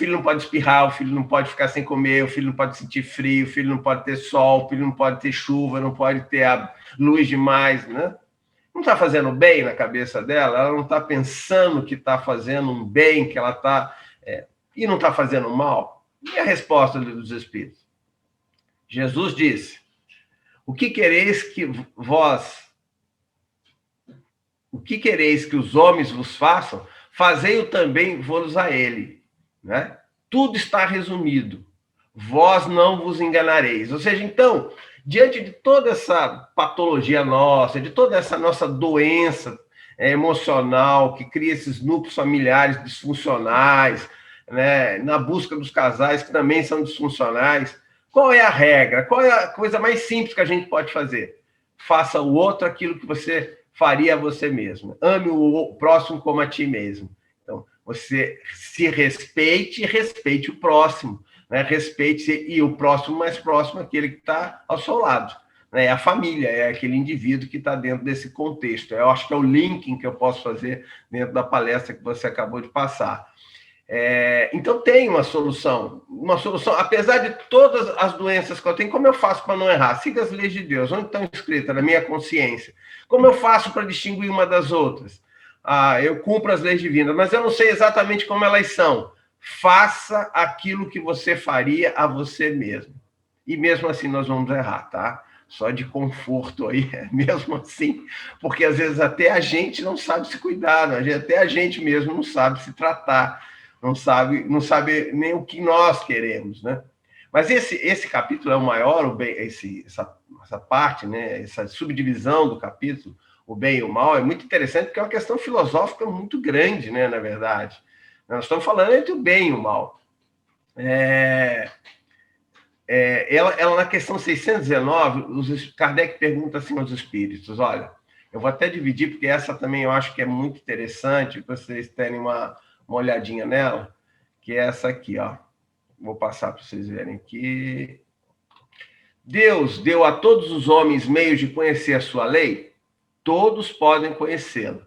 [SPEAKER 5] não pode espirrar, o filho não pode ficar sem comer, o filho não pode sentir frio, o filho não pode ter sol, o filho não pode ter chuva, não pode ter a luz demais, né? Não está fazendo bem na cabeça dela, ela não está pensando que está fazendo um bem, que ela está... e não está fazendo mal. E a resposta dos Espíritos? Jesus disse: o que quereis que os homens vos façam, fazei-o também vos a ele. Né? Tudo está resumido. Vós não vos enganareis. Ou seja, então, diante de toda essa patologia nossa, de toda essa nossa doença emocional que cria esses núcleos familiares disfuncionais, né, na busca dos casais que também são disfuncionais, qual é a regra? Qual é a coisa mais simples que a gente pode fazer? Faça o outro aquilo que você faria a você mesmo. Ame o próximo como a ti mesmo. Então, você se respeite e respeite o próximo. Né? Respeite e o próximo mais próximo, aquele que está ao seu lado. Né? É a família, é aquele indivíduo que está dentro desse contexto. Eu acho que é o linking que eu posso fazer dentro da palestra que você acabou de passar. Então tem uma solução, apesar de todas as doenças que eu tenho. Como eu faço para não errar? Siga as leis de Deus, onde estão escritas? Na minha consciência. Como eu faço para distinguir uma das outras? Eu cumpro as leis divinas, mas eu não sei exatamente como elas são. Faça aquilo que você faria a você mesmo. E mesmo assim nós vamos errar, tá? Só de conforto aí, mesmo assim, porque às vezes até a gente não sabe se cuidar, né? Até a gente mesmo não sabe se tratar. Não sabe nem o que nós queremos, né? Mas esse capítulo é o maior, essa parte, né, essa subdivisão do capítulo, o bem e o mal, é muito interessante, porque é uma questão filosófica muito grande, né, na verdade. Nós estamos falando entre o bem e o mal. Ela, na questão 619, Kardec pergunta assim aos espíritos, olha, eu vou até dividir, porque essa também eu acho que é muito interessante, para vocês terem uma olhadinha nela, que é essa aqui, ó. Vou passar para vocês verem aqui. Deus deu a todos os homens meios de conhecer a sua lei? Todos podem conhecê-la,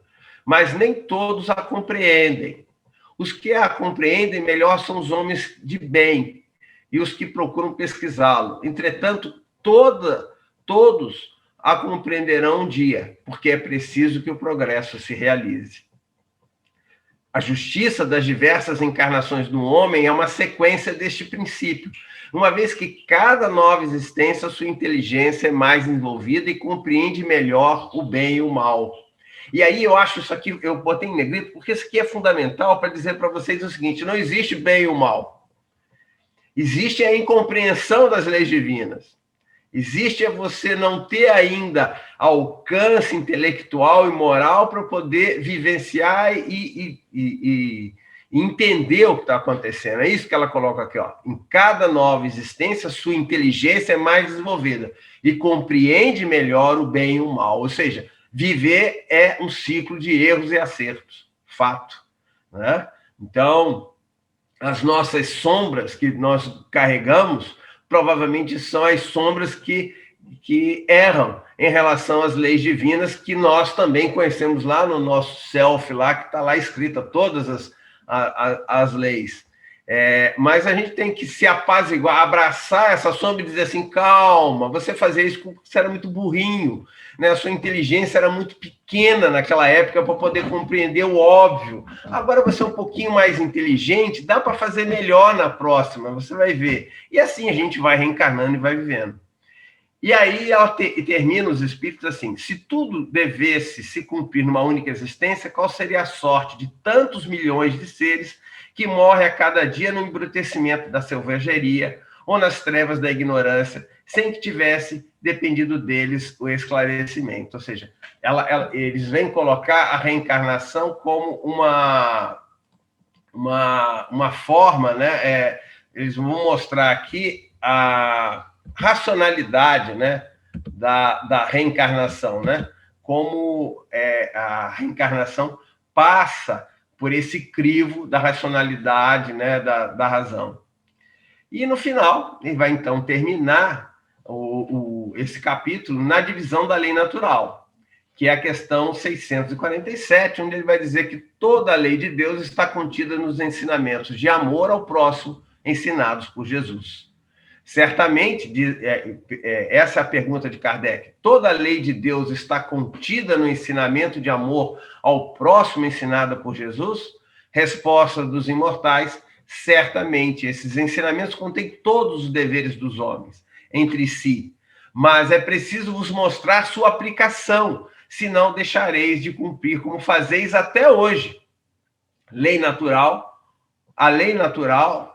[SPEAKER 5] mas nem todos a compreendem. Os que a compreendem melhor são os homens de bem e os que procuram pesquisá-lo. Entretanto, todos a compreenderão um dia, porque é preciso que o progresso se realize. A justiça das diversas encarnações do homem é uma sequência deste princípio, uma vez que cada nova existência, sua inteligência é mais envolvida e compreende melhor o bem e o mal. E aí eu acho isso aqui, eu botei em negrito, porque isso aqui é fundamental para dizer para vocês o seguinte, não existe bem e o mal. Existe a incompreensão das leis divinas. Existe você não ter ainda alcance intelectual e moral para poder vivenciar e entender o que está acontecendo. É isso que ela coloca aqui, ó. Em cada nova existência, sua inteligência é mais desenvolvida e compreende melhor o bem e o mal. Ou seja, viver é um ciclo de erros e acertos. Fato. Né? Então, as nossas sombras que nós carregamos provavelmente são as sombras que erram em relação às leis divinas, que nós também conhecemos lá no nosso self, lá que está lá escrita todas as leis. Mas a gente tem que se apaziguar, abraçar essa sombra e dizer assim, calma, você fazia isso porque você era muito burrinho, né? A sua inteligência era muito pequena naquela época para poder compreender o óbvio. Agora você é um pouquinho mais inteligente, dá para fazer melhor na próxima, você vai ver. E assim a gente vai reencarnando e vai vivendo. E aí ela termina os espíritos assim, se tudo devesse se cumprir numa única existência, qual seria a sorte de tantos milhões de seres que morrem a cada dia no embrutecimento da selvageria ou nas trevas da ignorância, sem que tivesse dependido deles o esclarecimento. Ou seja, eles vêm colocar a reencarnação como uma forma, né? Eles vão mostrar aqui a racionalidade, né, da reencarnação, né? Como a reencarnação passa por esse crivo da racionalidade, né, da razão. E no final, ele vai então terminar esse capítulo na divisão da lei natural, que é a questão 647, onde ele vai dizer que toda a lei de Deus está contida nos ensinamentos de amor ao próximo ensinados por Jesus. Certamente, essa é a pergunta de Kardec, toda a lei de Deus está contida no ensinamento de amor ao próximo ensinada por Jesus? Resposta dos imortais, certamente, esses ensinamentos contêm todos os deveres dos homens entre si, mas é preciso vos mostrar sua aplicação, senão deixareis de cumprir como fazeis até hoje. Lei natural. A lei natural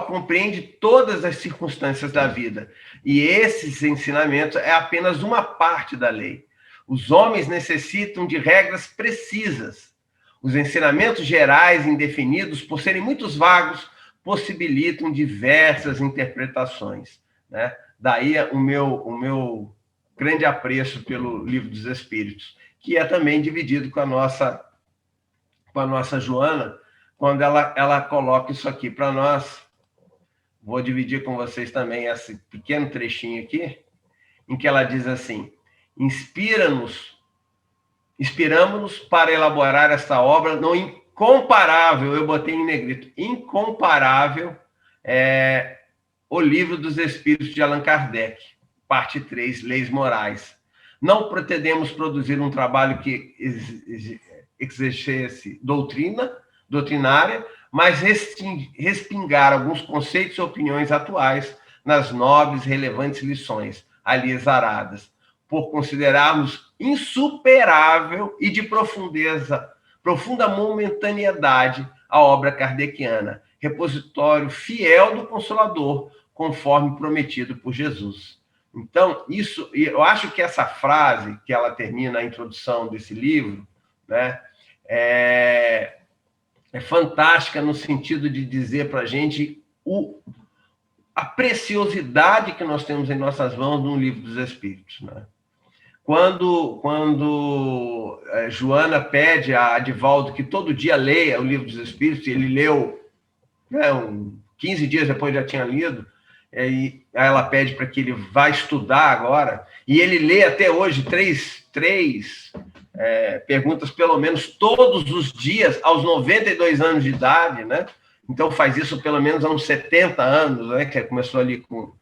[SPEAKER 5] compreende todas as circunstâncias da vida. E esses ensinamentos é apenas uma parte da lei. Os homens necessitam de regras precisas. Os ensinamentos gerais indefinidos, por serem muito vagos, possibilitam diversas interpretações. Né? Daí o meu grande apreço pelo Livro dos Espíritos, que é também dividido com a nossa Joana, quando ela coloca isso aqui para nós. Vou dividir com vocês também esse pequeno trechinho aqui, em que ela diz assim, inspiramos-nos para elaborar esta obra no incomparável, eu botei em negrito, incomparável, o Livro dos Espíritos de Allan Kardec, parte 3, Leis Morais. Não pretendemos produzir um trabalho que exercesse doutrinária, mas respingar alguns conceitos e opiniões atuais nas nobres e relevantes lições ali exaradas, por considerarmos insuperável e de profunda momentaneidade a obra kardeciana, repositório fiel do Consolador, conforme prometido por Jesus. Então, isso, eu acho que essa frase, que ela termina a introdução desse livro, né, é fantástica no sentido de dizer para a gente a preciosidade que nós temos em nossas mãos no Livro dos Espíritos, né? Quando Joana pede a Adivaldo que todo dia leia o Livro dos Espíritos, ele leu, né, 15 dias depois já tinha lido, e aí ela pede para que ele vá estudar agora, e ele lê até hoje três perguntas, pelo menos, todos os dias, aos 92 anos de idade, né? Então faz isso pelo menos há uns 70 anos, né? Que começou ali com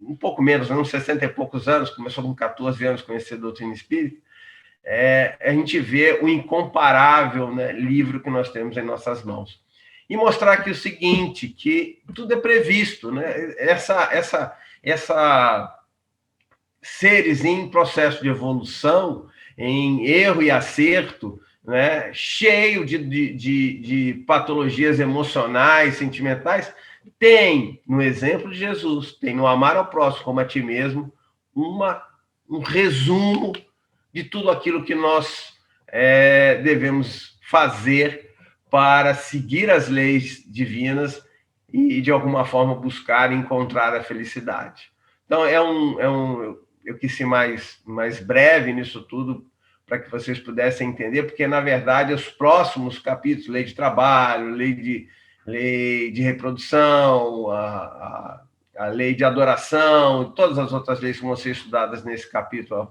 [SPEAKER 5] um pouco menos, uns 60 e poucos anos, começou com 14 anos a conhecer a doutrina espírita. A gente vê o incomparável, né, livro que nós temos em nossas mãos. E mostrar aqui o seguinte, que tudo é previsto, né? Seres em processo de evolução, em erro e acerto, né? Cheio de patologias emocionais, sentimentais, tem, no exemplo de Jesus, tem no amar ao próximo como a ti mesmo, um resumo de tudo aquilo que nós devemos fazer para seguir as leis divinas e, de alguma forma, buscar e encontrar a felicidade. Então, eu quis ser mais breve nisso tudo, para que vocês pudessem entender, porque, na verdade, os próximos capítulos, lei de trabalho, lei de reprodução, a lei de adoração, e todas as outras leis que vão ser estudadas nesse capítulo,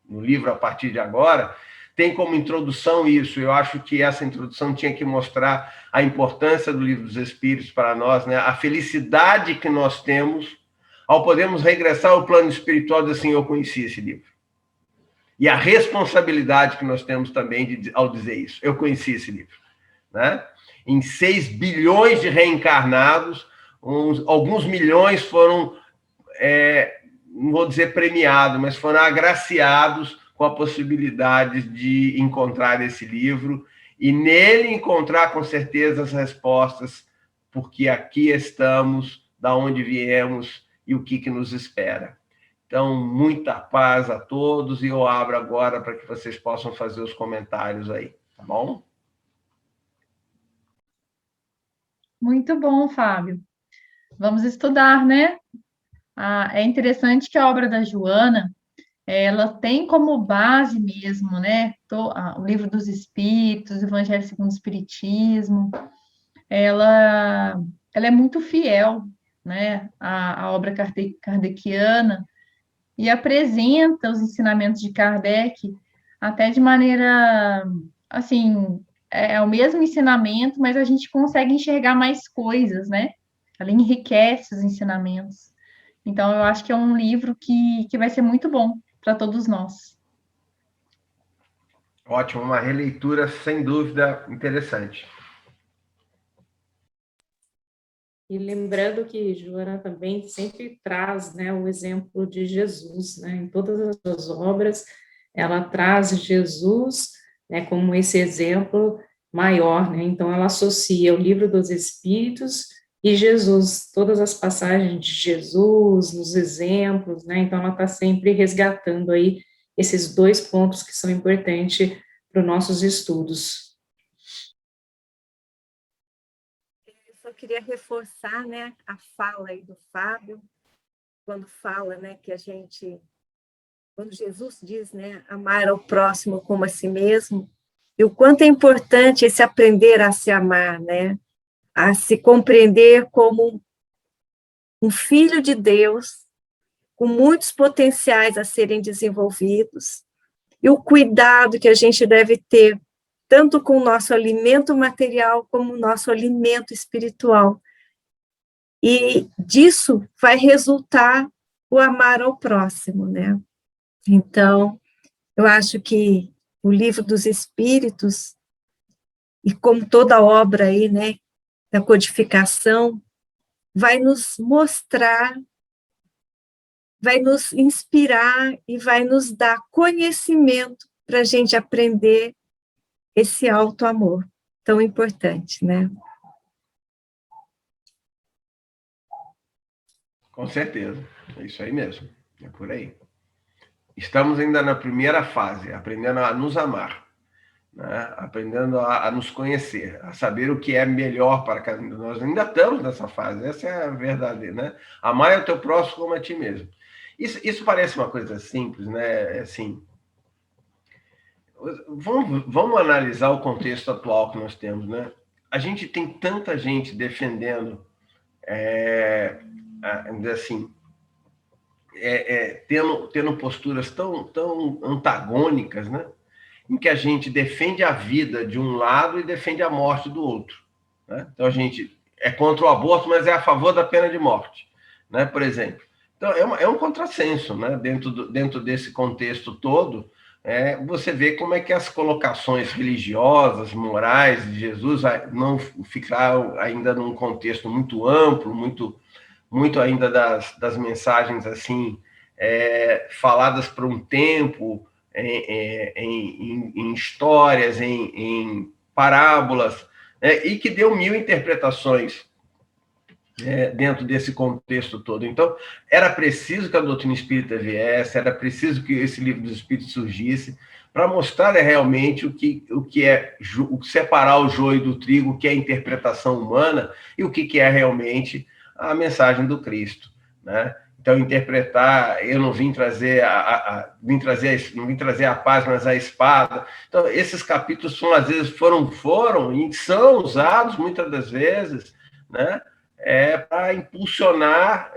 [SPEAKER 5] no livro, a partir de agora, tem como introdução isso. Eu acho que essa introdução tinha que mostrar a importância do Livro dos Espíritos para nós, né? A felicidade que nós temos ao podermos regressar ao plano espiritual e dizer assim, eu conheci esse livro. E a responsabilidade que nós temos também ao dizer isso. Eu conheci esse livro, né? Em 6 bilhões de reencarnados, alguns milhões foram, não vou dizer premiados, mas foram agraciados com a possibilidade de encontrar esse livro e nele encontrar com certeza as respostas, porque aqui estamos, da onde viemos e o que nos espera. Então, muita paz a todos, e eu abro agora para que vocês possam fazer os comentários aí, tá bom?
[SPEAKER 1] Muito bom, Fábio. Vamos estudar, né? É interessante que a obra da Joana, ela tem como base mesmo, né? O Livro dos Espíritos, o Evangelho segundo o Espiritismo, ela é muito fiel, né? A obra kardeciana, e apresenta os ensinamentos de Kardec até de maneira, assim, é o mesmo ensinamento, mas a gente consegue enxergar mais coisas, né? Ela enriquece os ensinamentos. Então, eu acho que é um livro que vai ser muito bom para todos nós.
[SPEAKER 5] Ótimo, uma releitura, sem dúvida, interessante.
[SPEAKER 2] E lembrando que Joana também sempre traz, né, o exemplo de Jesus, né, em todas as suas obras, ela traz Jesus, né, como esse exemplo maior, né, então ela associa o Livro dos Espíritos e Jesus, todas as passagens de Jesus, nos exemplos, né, então ela está sempre resgatando aí esses 2 pontos que são importantes para os nossos estudos.
[SPEAKER 3] Eu queria reforçar, né, a fala aí do Fábio, quando fala, né, quando Jesus diz, né, amar ao próximo como a si mesmo, e o quanto é importante esse aprender a se amar, né, a se compreender como um filho de Deus, com muitos potenciais a serem desenvolvidos, e o cuidado que a gente deve ter tanto com o nosso alimento material como o nosso alimento espiritual. E disso vai resultar o amar ao próximo, né? Então, eu acho que o Livro dos Espíritos, e como toda obra aí, né, da codificação, vai nos mostrar, vai nos inspirar e vai nos dar conhecimento para a gente aprender esse auto-amor tão importante, né?
[SPEAKER 5] Com certeza, é isso aí mesmo, é por aí. Estamos ainda na primeira fase, aprendendo a nos amar, né? Aprendendo a nos conhecer, a saber o que é melhor para cada um. Nós ainda estamos nessa fase, essa é a verdade, né? Amar o teu próximo como a ti mesmo. Isso parece uma coisa simples, né? Assim, vamos analisar o contexto atual que nós temos, né? A gente tem tanta gente defendendo, assim, tendo posturas tão antagônicas, né? Em que a gente defende a vida de um lado e defende a morte do outro, né? Então a gente é contra o aborto, mas é a favor da pena de morte, né? Por exemplo. Então é um contrassenso, né? Dentro desse contexto todo, você vê como é que as colocações religiosas, morais de Jesus não ficaram ainda num contexto muito amplo, muito ainda das mensagens assim, faladas por um tempo, em histórias, em parábolas, e que deu 1000 interpretações dentro desse contexto todo. Então, era preciso que a doutrina espírita viesse, era preciso que esse livro dos Espíritos surgisse, para mostrar realmente o que é separar o joio do trigo, o que é a interpretação humana e o que é realmente a mensagem do Cristo, né? Então, interpretar, eu não vim trazer não vim trazer a paz, mas a espada. Então, esses capítulos às vezes foram e são usados muitas das vezes, né, para impulsionar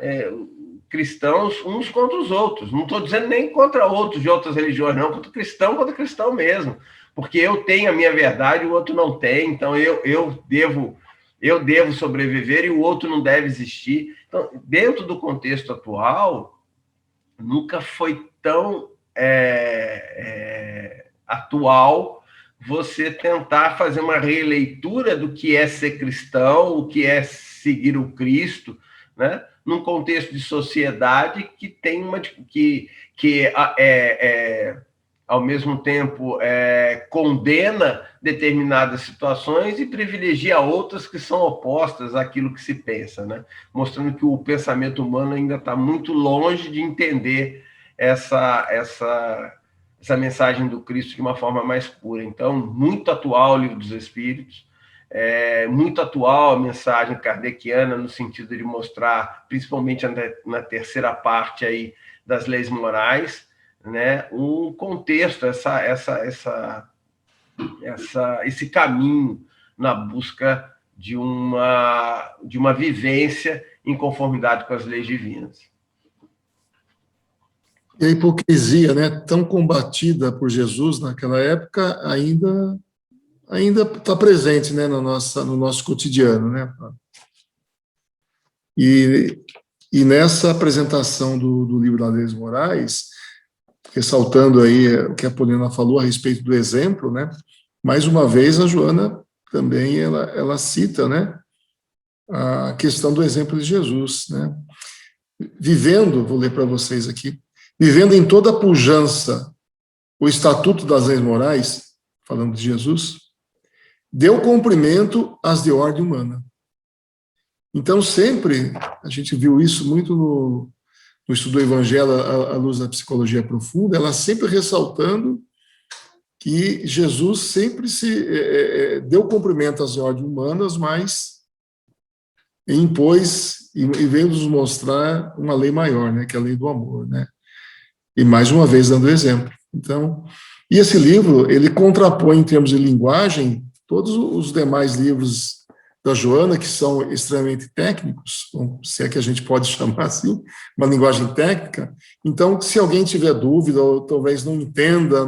[SPEAKER 5] cristãos uns contra os outros. Não estou dizendo nem contra outros de outras religiões, não, contra cristão mesmo, porque eu tenho a minha verdade, o outro não tem, então eu devo sobreviver e o outro não deve existir. Então, dentro do contexto atual, nunca foi tão atual você tentar fazer uma releitura do que é ser cristão, o que é seguir o Cristo, né? Num contexto de sociedade que tem ao mesmo tempo condena determinadas situações e privilegia outras que são opostas àquilo que se pensa, né? Mostrando que o pensamento humano ainda está muito longe de entender essa mensagem do Cristo de uma forma mais pura. Então, muito atual o Livro dos Espíritos, muito atual a mensagem kardeciana, no sentido de mostrar, principalmente na terceira parte aí das leis morais, né, um contexto, esse caminho na busca de uma vivência em conformidade com as leis divinas.
[SPEAKER 4] E a hipocrisia, né, tão combatida por Jesus naquela época, ainda está presente, né, no nosso cotidiano, né? E nessa apresentação do livro das Leis Morais, ressaltando aí o que a Poliana falou a respeito do exemplo, né? Mais uma vez a Joana também ela cita, né, a questão do exemplo de Jesus, né? Vou ler para vocês aqui, vivendo em toda a pujança o estatuto das leis morais, falando de Jesus, deu cumprimento às de ordem humana. Então, sempre, a gente viu isso muito no estudo do Evangelho à luz da psicologia profunda, ela sempre ressaltando que Jesus sempre deu cumprimento às ordens humanas, mas impôs e veio nos mostrar uma lei maior, né, que é a lei do amor, né? E mais uma vez dando exemplo. Então, e esse livro, ele contrapõe em termos de linguagem todos os demais livros da Joana, que são extremamente técnicos, se é que a gente pode chamar assim, uma linguagem técnica. Então, se alguém tiver dúvida, ou talvez não entenda,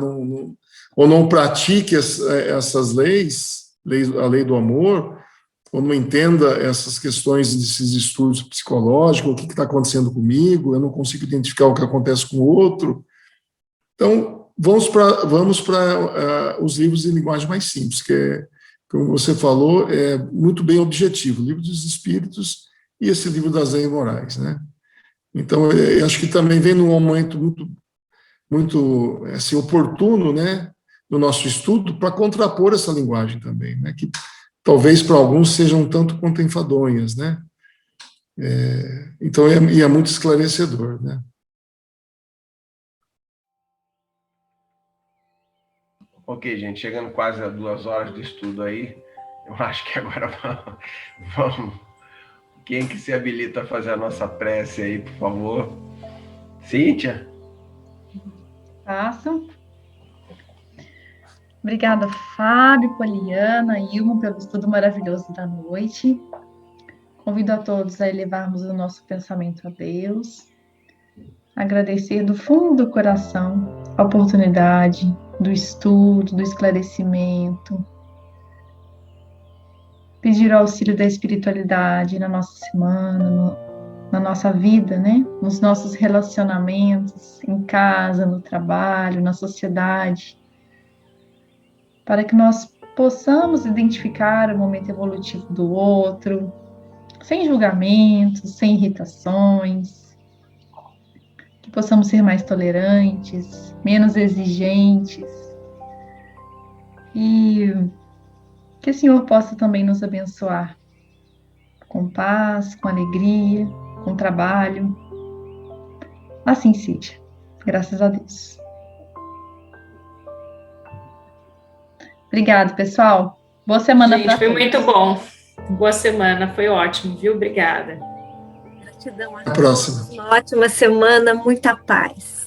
[SPEAKER 4] ou não pratique essas leis, a lei do amor, ou não entenda essas questões desses estudos psicológicos, o que está acontecendo comigo, eu não consigo identificar o que acontece com o outro. Então, vamos para os livros de linguagem mais simples, que como você falou, é muito bem objetivo, o Livro dos Espíritos e esse Livro das Leis Morais, né? Então, eu acho que também vem num momento muito assim, oportuno, né, no nosso estudo, para contrapor essa linguagem também, né, que talvez para alguns sejam um tanto quanto enfadonhas, né? Então, é muito esclarecedor, né?
[SPEAKER 5] Ok, gente, chegando quase a 2 horas de estudo aí, eu acho que agora vamos. Quem que se habilita a fazer a nossa prece aí, por favor? Cíntia?
[SPEAKER 1] Faço. Obrigada, Fábio, Poliana, Ilma, pelo estudo maravilhoso da noite. Convido a todos a elevarmos o nosso pensamento a Deus, agradecer do fundo do coração a oportunidade do estudo, do esclarecimento, pedir o auxílio da espiritualidade na nossa semana, na nossa vida, né? Nos nossos relacionamentos, em casa, no trabalho, na sociedade, para que nós possamos identificar o momento evolutivo do outro, sem julgamentos, sem irritações, que possamos ser mais tolerantes, menos exigentes, e que o Senhor possa também nos abençoar com paz, com alegria, com trabalho. Assim seja. Graças a Deus. Obrigado, pessoal. Boa semana para todos.
[SPEAKER 2] Foi muito bom. Boa semana, foi ótimo, viu? Obrigada.
[SPEAKER 3] Gratidão.
[SPEAKER 4] Até a próxima.
[SPEAKER 3] Uma ótima semana, muita paz.